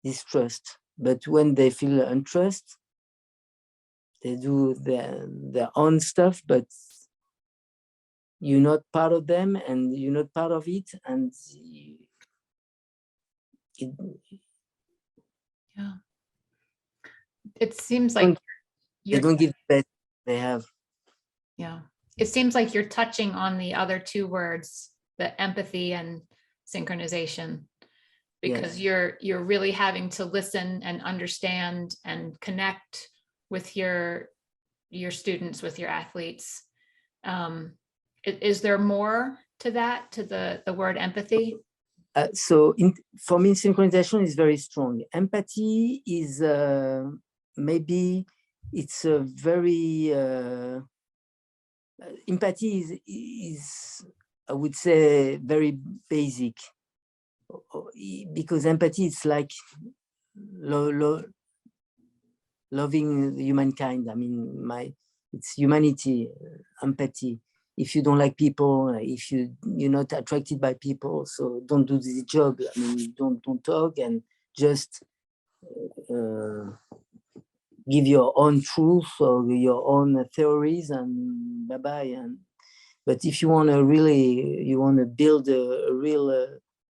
this trust. But when they feel untrust, they do their own stuff, but you're not part of them and you're not part of it. And yeah, it seems like they don't give the best they have. Yeah, it seems like you're touching on the other two words, the empathy and synchronization, because you're really having to listen and understand and connect with your students, with your athletes. Is there more to that, to the word empathy? for me, synchronization is very strong. Empathy is maybe it's a very empathy is I would say very basic, because empathy is like loving humankind. I mean, it's humanity, empathy. If you don't like people, if you're not attracted by people, so don't do this job. I mean, don't talk and just give your own truth or your own theories and bye bye. But if you want to build a real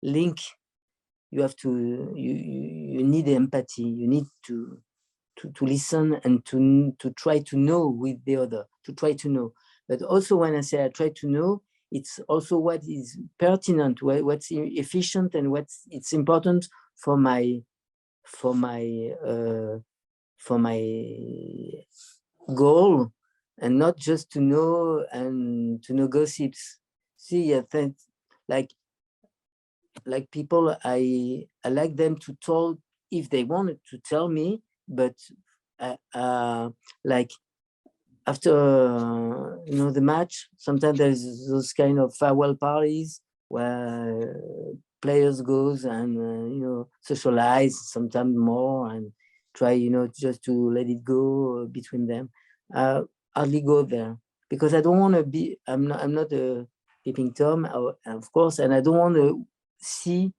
link, you have to you need empathy. You need to listen and to try to know with the other, to try to know. But also when I say I try to know, it's also what is pertinent, what's efficient, and it's important for my goal, and not just to know and to know gossips. See, I think like people, I like them to tell if they wanted to tell me, but like after the match, sometimes there's those kind of farewell parties where players goes and socialize, sometimes more, and try just to let it go between them. Hardly go there because I don't want to be. I'm not a peeping Tom, of course, and I don't want to see.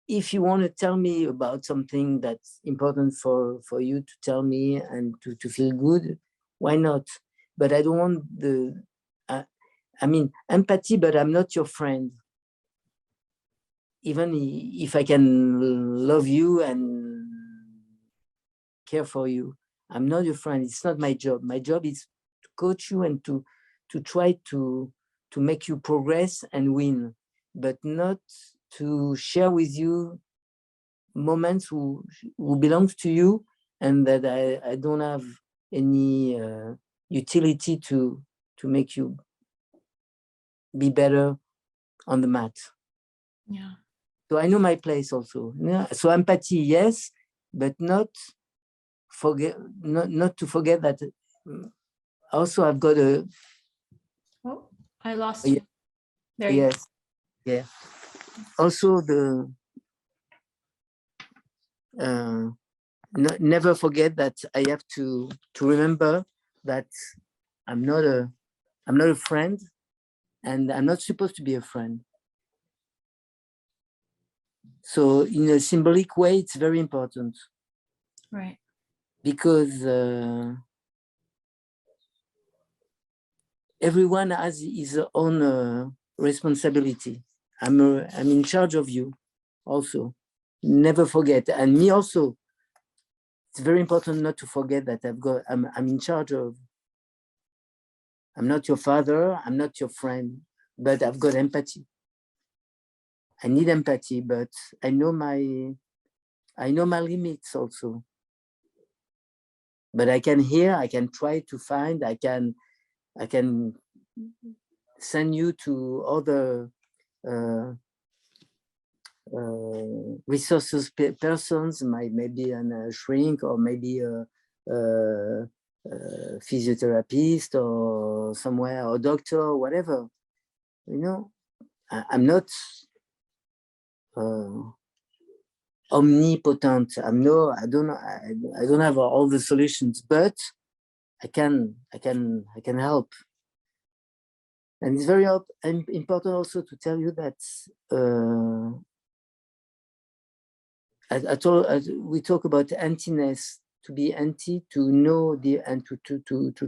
If you want to tell me about something that's important for you to tell me and to feel good, why not? But I don't want I mean, empathy, but I'm not your friend. Even if I can love you and care for you, I'm not your friend. It's not my job. My job is to coach you and to try to make you progress and win, but not to share with you moments who belongs to you and that I don't have any utility to make you be better on the mat. Yeah. So I know my place also. Yeah. So empathy, yes, but not to forget that also I've got a. Oh, I lost you. There you yes, go. Yeah. Also never forget that I have to remember that I'm not a friend, and I'm not supposed to be a friend. So in a symbolic way, it's very important. Right. Because everyone has his own responsibility. I'm in charge of you also. Never forget. And me also. It's very important not to forget that I'm in charge of. I'm not your father, I'm not your friend, but I've got empathy. I need empathy, but I know my limits also. But I can hear, I can try to find, I can send you to other resources persons, maybe a shrink, or maybe a physiotherapist, or somewhere, or doctor, or whatever. I'm not omnipotent. I don't have all the solutions, but I can help. And it's very important also to tell you that we talk about emptiness, to be empty, to know and to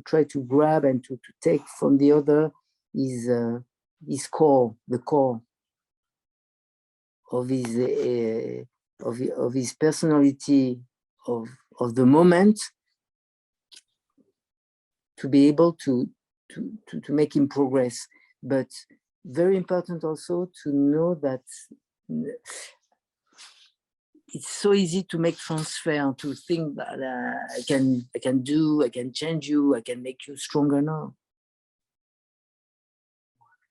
try to grab and to take from the other is core, the core of his personality, of the moment, to be able to make him progress. But very important also to know that it's so easy to make transfer, to think that I can change you, I can make you stronger now.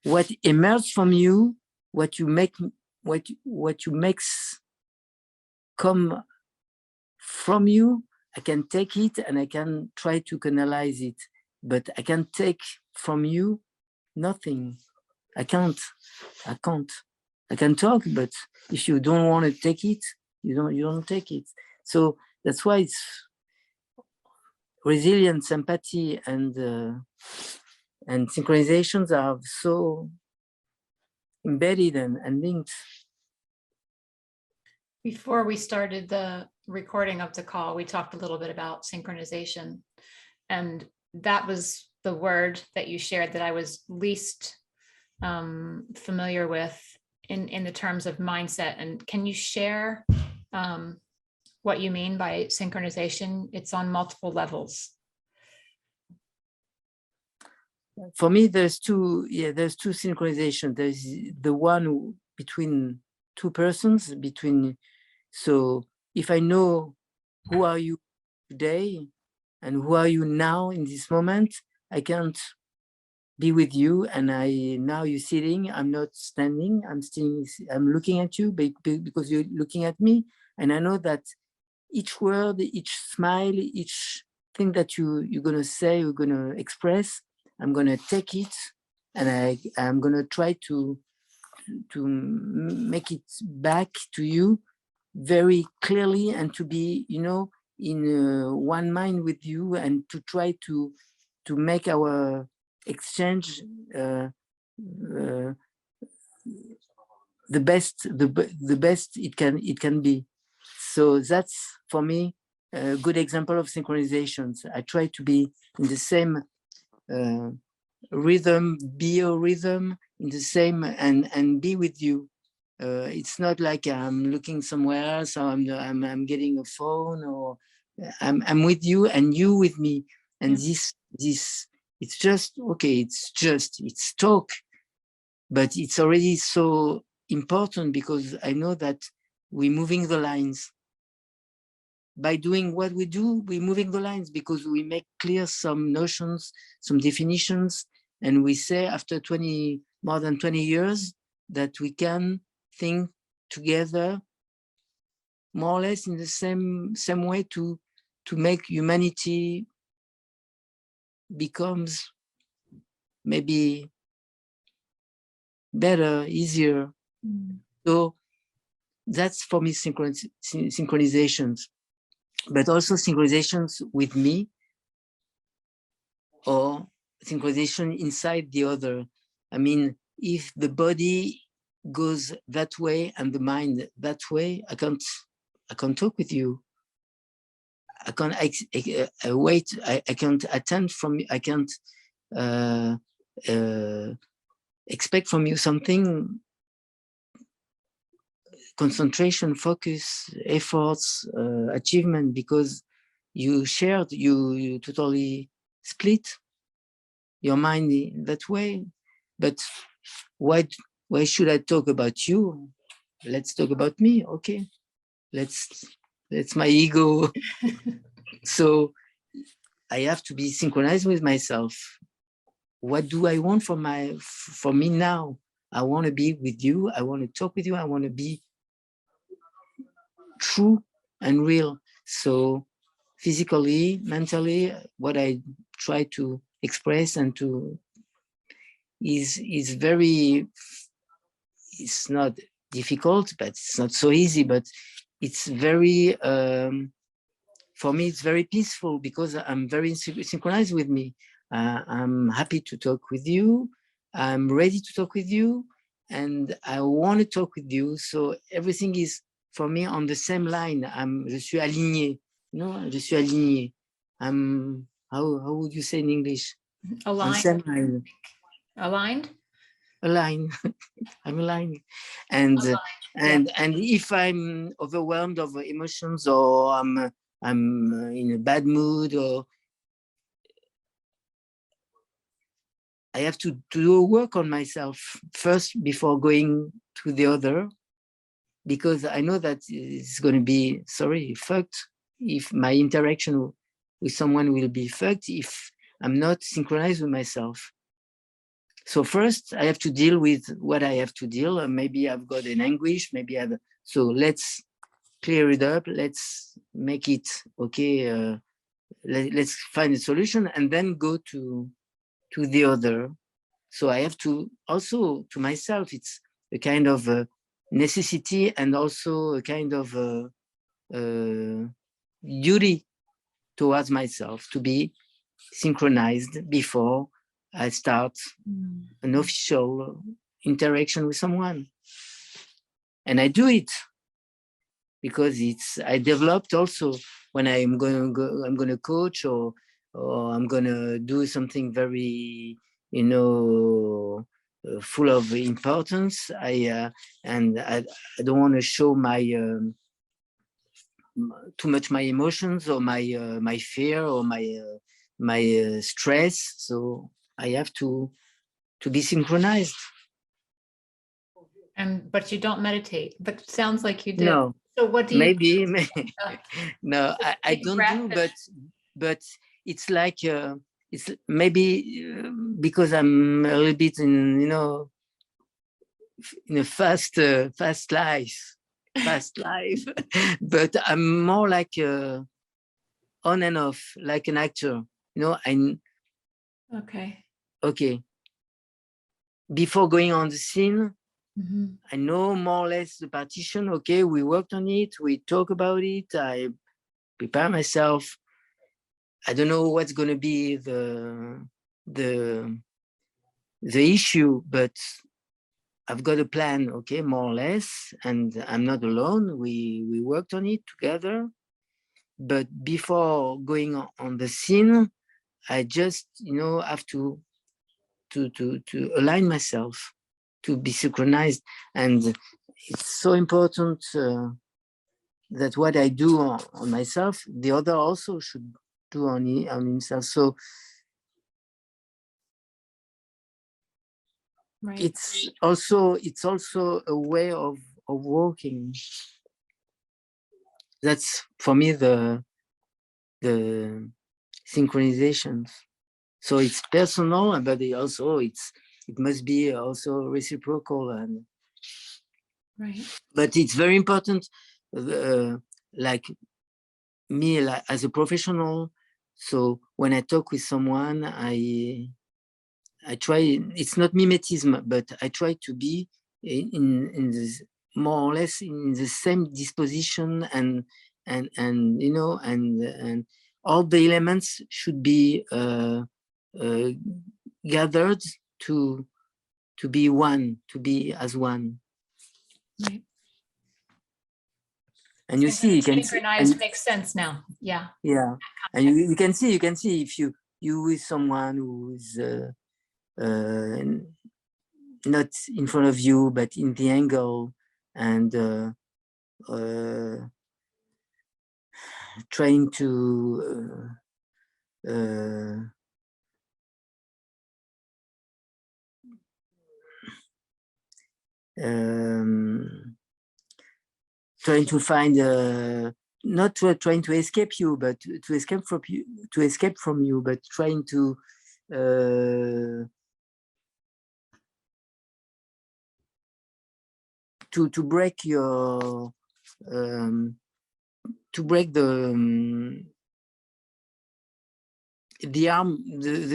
What emerges from you what you makes come from you, I can take it and I can try to canalize it, but I can take from you nothing. I can't. I can talk, but if you don't want to take it, you don't take it. So that's why it's resilience, empathy, and synchronizations are so embedded and linked. Before we started the recording of the call, we talked a little bit about synchronization, and that was the word that you shared that I was least familiar with in the terms of mindset. And can you share what you mean by synchronization? It's on multiple levels. For me, there's two synchronization. There's the one between two persons, so if I know who are you today and who are you now in this moment, I can't be with you, and now you're sitting, I'm not standing, I'm looking at you because you're looking at me, and I know that each word, each smile, each thing that you're gonna say, you're gonna express, I'm gonna take it, and I'm gonna try to make it back to you very clearly, and to be, in one mind with you, and to try to make our exchange the best it can be. So that's, for me, a good example of synchronizations. I try to be in the same rhythm, bio-rhythm, in the same, and be with you. It's not like I'm looking somewhere else, or I'm getting a phone, or I'm with you and you with me. And this it's just, okay, it's talk, but it's already so important, because I know that we're moving the lines. By doing what we do, we're moving the lines, because we make clear some notions, some definitions, and we say after more than 20 years that we can think together more or less in the same way to make humanity becomes maybe better, easier. So that's, for me, synchronizations, but also synchronizations with me, or synchronization inside the other. I mean, if the body goes that way and the mind that way, I can't talk with you. I can't wait. I can't attend from you. I can't expect from you something, concentration, focus, efforts, achievement, because you totally split your mind in that way. But why should I talk about you? Let's talk about me. Okay, let's my ego. So I have to be synchronized with myself. What do I want for me now? I want to be with you. I want to talk with you. I want to be true and real. So physically, mentally, what I try to express and to is very, it's not difficult, but it's not so easy, but it's very, for me, it's very peaceful, because I'm very synchronized with me. I'm happy to talk with you. I'm ready to talk with you, and I want to talk with you. So everything is, for me, on the same line. Je suis aligné. Je suis aligné. I'm, how would you say in English? Aligned. Same line. Aligned. Aligned. I'm aligned. And Aligned. And if I'm overwhelmed of emotions, or I'm in a bad mood, or I have to do a work on myself first before going to the other, because I know that it's going to be, fucked, if my interaction with someone will be fucked if I'm not synchronized with myself. So first I have to deal with what I have to deal. Maybe I've got an anguish, maybe I've, so let's clear it up. Let's make it okay. Let's find a solution and then go to the other. So I have to also, to myself, it's a kind of necessity and also a kind of duty towards myself to be synchronized before I start an official interaction with someone. And I do it because I developed also when I'm going to coach or I'm going to do something very, full of importance. I don't want to show my too much my emotions or my fear or my stress. So I have to be synchronized. But you don't meditate, but it sounds like you did. No. So what do you? Maybe. No, I don't do, but it's like it's maybe because I'm a little bit in a fast life, but I'm more like on and off, like an actor. Okay. Before going on the scene, I know more or less the partition. Okay, we worked on it. We talk about it. I prepare myself. I don't know what's going to be the issue, but I've got a plan. Okay, more or less, and I'm not alone. We worked on it together. But before going on the scene, I just have to align myself, to be synchronized. And it's so important that what I do on myself, the other also should do on himself. So right. It's also a way of working. That's for me the synchronization. So it's personal, but it must be also reciprocal. And right. But it's very important, like me, like, as a professional. So when I talk with someone, I try. It's not mimetism, but I try to be in this, more or less in the same disposition, and all the elements should be gathered to be one, to be as one. Right. And you see, you can synchronized makes sense now. Yeah. Yeah, and you can see if you with someone who is not in front of you, but in the angle, and trying to trying to find not trying to escape you, but to escape from you, but trying to break your to break the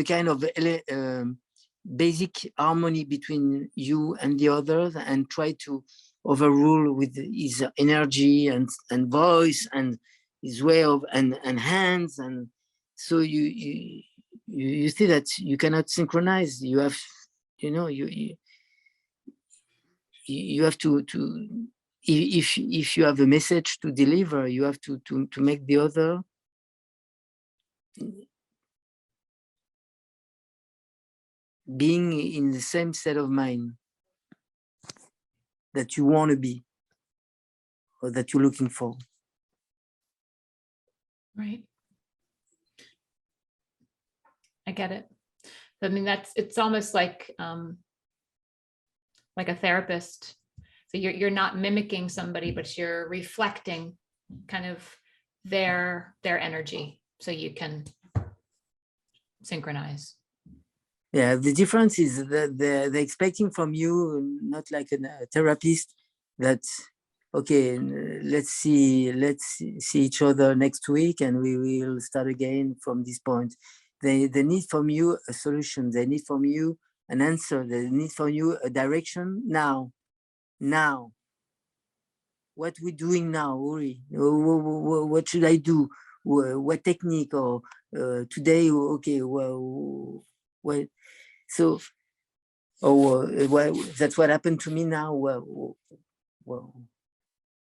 kind of basic harmony between you and the others, and try to overrule with his energy and voice and his way of and hands. And so you see that you cannot synchronize. You have you have to if you have a message to deliver, you have to make the other being in the same state of mind that you want to be, or that you're looking for. Right. I get it. I mean, it's almost like a therapist. So you're not mimicking somebody, but you're reflecting kind of their energy, so you can synchronize. Yeah, the difference is that they're expecting from you, not like a therapist, that, okay, let's see each other next week and we will start again from this point. They need from you a solution. They need from you an answer. They need from you a direction now. Now, what we doing now, Oury? What should I do? What technique? Or today, okay, well, what? So, well, that's what happened to me now. Well,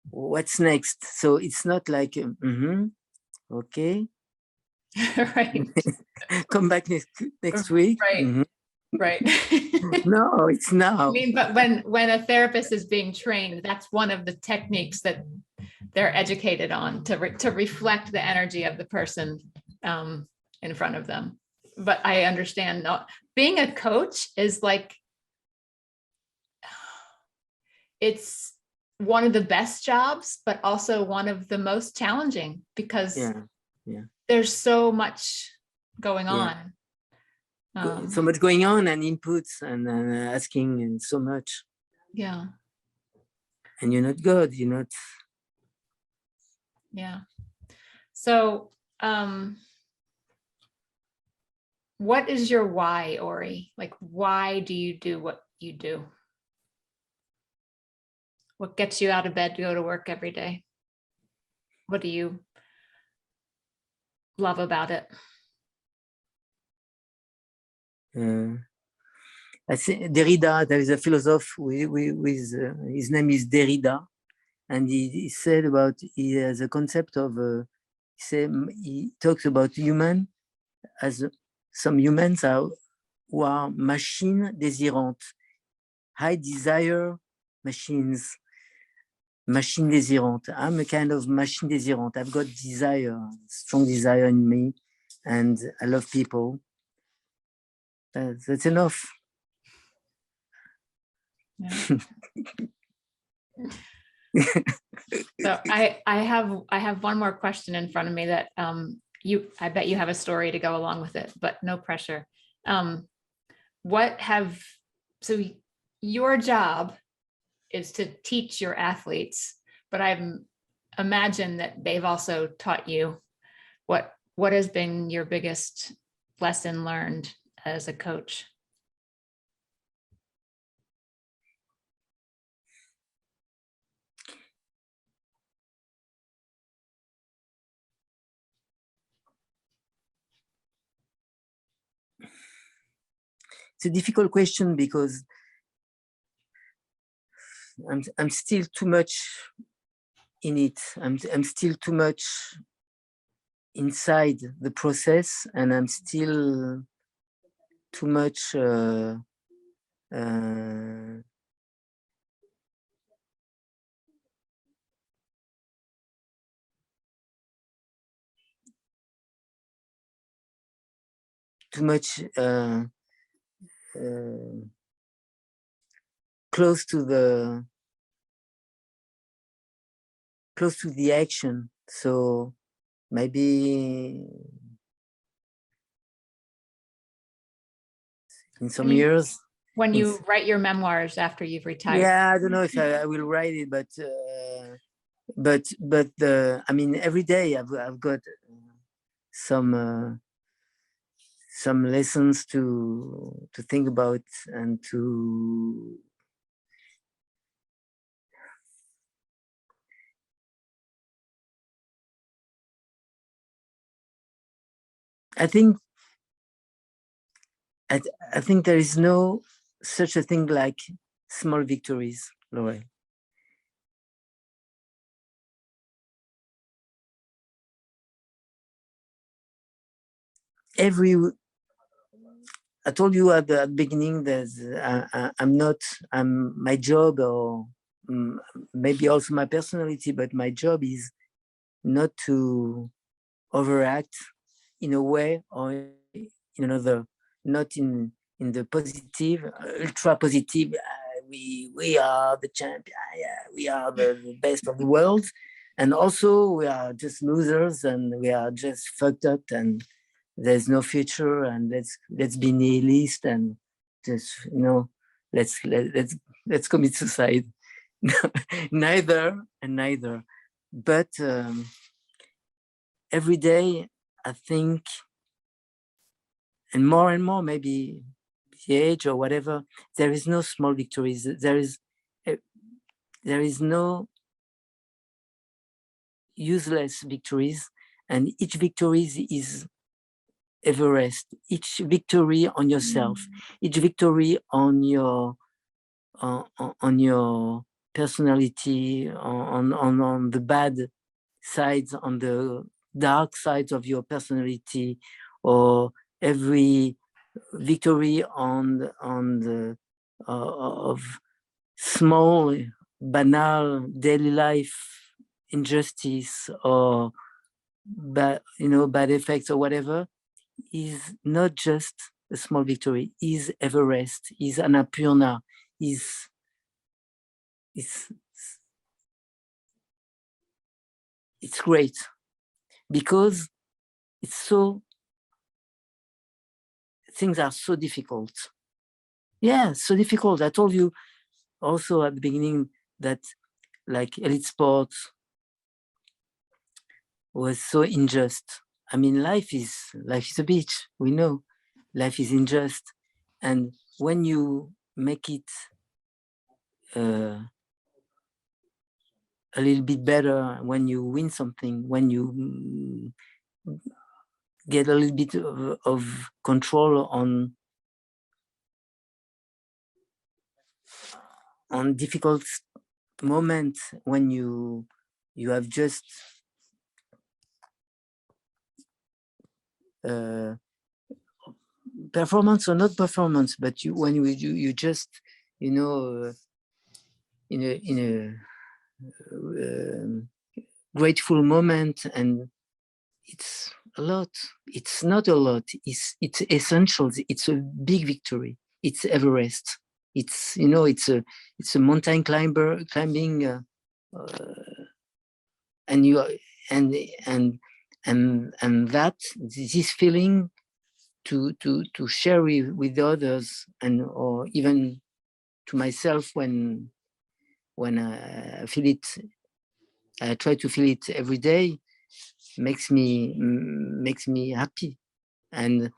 what's next? So it's not like, okay, Right. come back next week. Right. Right. No, it's now. I mean, but when a therapist is being trained, that's one of the techniques that they're educated on to reflect the energy of the person in front of them. But I understand not being a coach is like, it's one of the best jobs, but also one of the most challenging because there's so much going on. So much going on and inputs and asking and so much. Yeah. And you're not God, you're not. Yeah. So what is your why, Oury? Like, why do you do what you do? What gets you out of bed to go to work every day? What do you love about it? I think Derrida, there is a philosopher with his name is Derrida, and he said about, he has a concept of, he talks about human as some humans are who are machine désirantes, high desire machines, machine désirante. I'm a kind of machine désirante. I've got desire, strong desire in me, and I love people. That's enough. Yeah. So I have one more question in front of me that I bet you have a story to go along with it, but no pressure. So your job is to teach your athletes, but I imagine that they've also taught you. What has been your biggest lesson learned as a coach? It's a difficult question because I'm still too much in it. I'm still too much inside the process, and I'm still too much close to the action. So maybe in some years, when you write your memoirs after you've retired. Yeah, I don't know if I will write it, but I mean, every day I've got some lessons to think about and to I think there is no such a thing like small victories, Laurel. I told you at the beginning that I'm my job, or maybe also my personality, but my job is not to overact in a way or in another, not in the positive, ultra positive. We are the champion. We are the best of the world, and also we are just losers and we are just fucked up, and there's no future, and let's be nihilist and just, you know, let's commit suicide. Neither and neither. But every day I think, and more maybe the age or whatever, there is no small victories. There is no useless victories, and each victory is Everest. Each victory on yourself, each victory on your personality, on the bad sides, on the dark sides of your personality, or every victory on the of small, banal daily life injustice or bad, you know, bad effects or whatever, is not just a small victory, is Everest, is Annapurna, is it's great because it's so, things are so difficult. Yeah, so difficult. I told you also at the beginning that like elite sports was so unjust. I mean, life is a beach. We know life is unjust, and when you make it a little bit better, when you win something, when you get a little bit of control on difficult moments, when you have just performance or not performance, but when you just, you know, in a grateful moment, and it's a lot. It's not a lot. It's essentials. It's a big victory. It's Everest. It's, you know, it's a mountain climbing, and you and that this feeling to share with others, and or even to myself when I feel it. I try to feel it every day. Makes me happy, and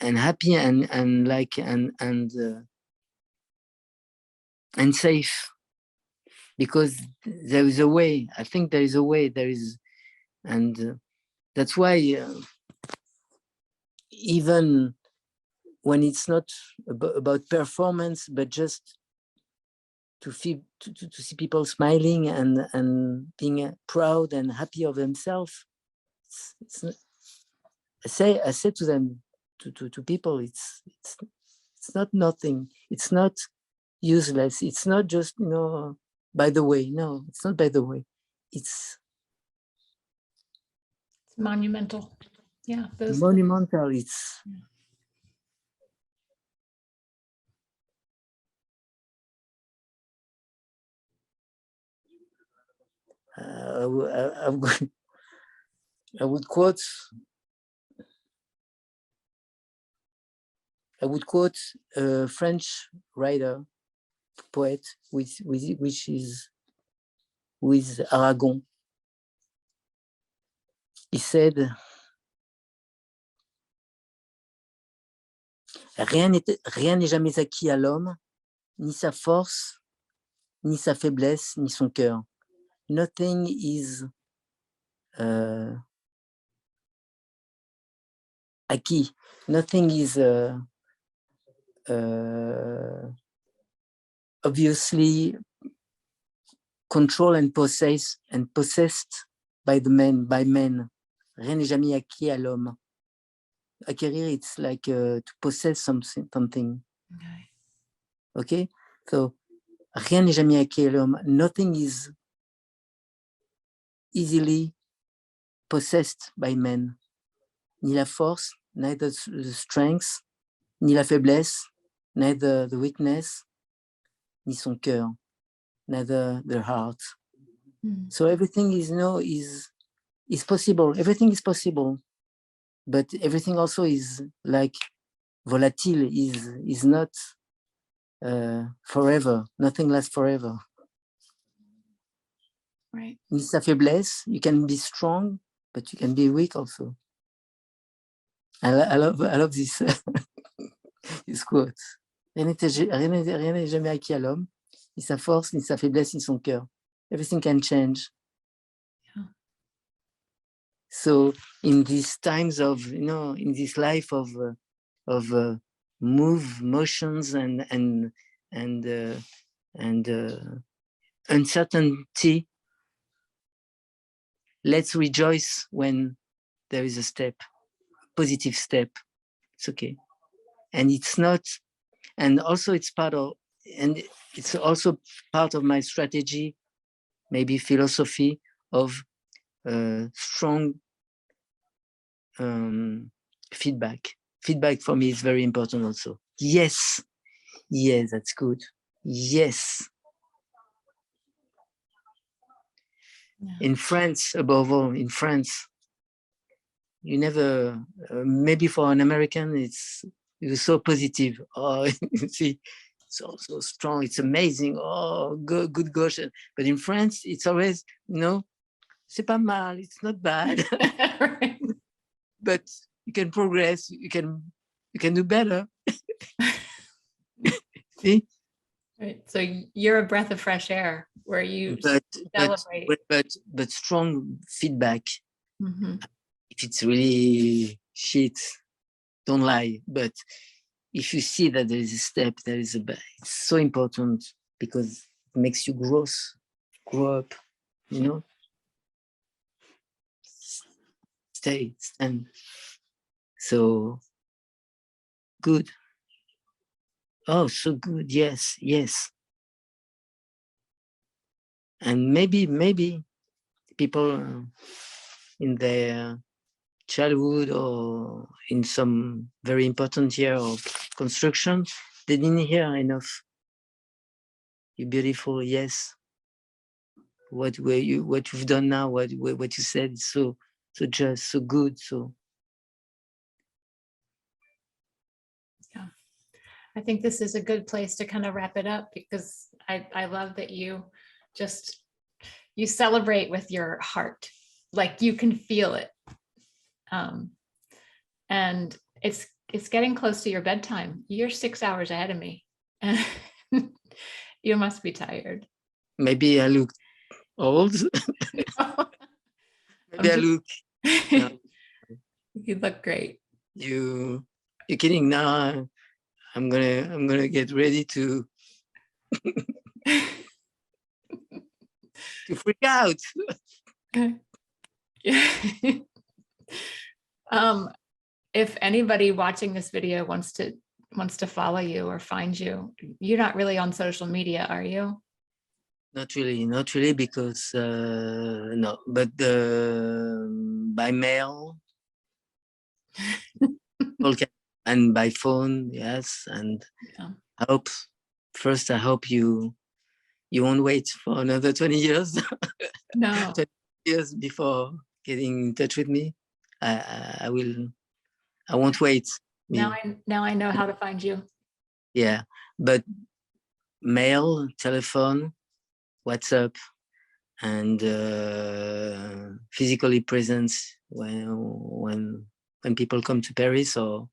happy and like and safe, because there is a way. I think there is a way. There is, and that's why even when it's not about performance, but just to feel to see people smiling and being proud and happy of themselves. I say to them, to people, it's not nothing. It's not useless. It's not just, you know, by the way. No, it's not by the way. It's monumental. Yeah, those monumental. It's I would quote a French writer, poet, which is with Aragon. He said, rien n'est jamais acquis à l'homme, ni sa force, ni sa faiblesse, ni son cœur. Nothing is acquis. Nothing is obviously controlled and possessed by men. Rien n'est jamais acquis à l'homme. Acquérir, it's like to possess something. Okay, so rien n'est jamais acquis à l'homme. Nothing is easily possessed by men. Ni la force, neither the strength, ni la faiblesse, neither the weakness, ni son cœur, neither the heart. So everything is possible. Everything is possible. but everything also is like volatile, is not forever. Nothing lasts forever. Right. In sa faiblesse, you can be strong, but you can be weak also. I love this, this quote. Rien n'est jamais acquis à l'homme, ni sa force, ni sa faiblesse, ni son cœur. Everything can change. Yeah. So in these times of, in this life of motions and uncertainty, let's rejoice when there is a step, positive step. It's okay. And it's not, and also it's part of, and it's also part of my strategy, maybe philosophy of strong feedback. Feedback for me is very important also. Yes, that's good. Yes. Yeah. In France, above all, in France, you never, maybe for an American, it's so positive. Oh, you see, so strong, it's amazing. Oh, good gosh. But in France, it's always, c'est pas mal, it's not bad. Right. But you can progress, you can do better. See? Right. So you're a breath of fresh air where you celebrate. But strong feedback. Mm-hmm. If it's really shit, don't lie. But if you see that there is a step, it's so important because it makes you grow up, stand. So good. Oh, so good. Yes. And maybe people in their childhood or in some very important year of construction, they didn't hear enough. You're beautiful, yes. What you've done now, what you said is so just, so good. So yeah, I think this is a good place to kind of wrap it up because I love that you celebrate with your heart, like you can feel it. And it's getting close to your bedtime. You're 6 hours ahead of me. And you must be tired. maybe I look old. Maybe I look. You look great. You're kidding now. I'm gonna get ready to to freak out. If anybody watching this video wants to follow you or find you, you're not really on social media, are you? Not really, because no, but by mail, okay, and by phone, yes. And Yeah. I hope you won't wait for another 20 years. No. 20 years before getting in touch with me. I won't wait. Now I know how to find you. Yeah, but mail, telephone, WhatsApp, and physically present when people come to Paris, or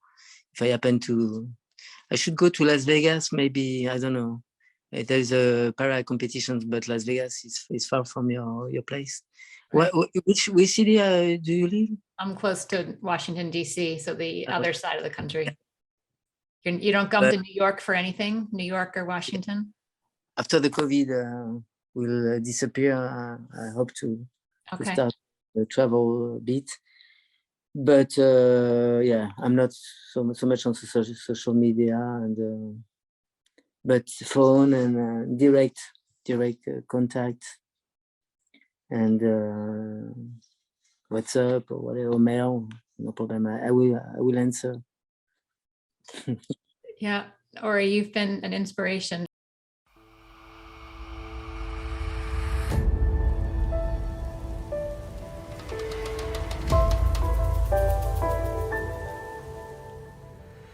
if I happen to, I should go to Las Vegas, maybe, I don't know. There's a para competition, but Las Vegas is far from your place. Right. Which city do you live? I'm close to Washington, D.C., so the other side of the country. You don't come to New York for anything, New York or Washington? After the COVID will disappear, I hope to start the travel a bit. But yeah, I'm not so much on social media, and but phone and direct contact, and WhatsApp or whatever, mail, no problem. I will answer. Yeah, Oury, you've been an inspiration.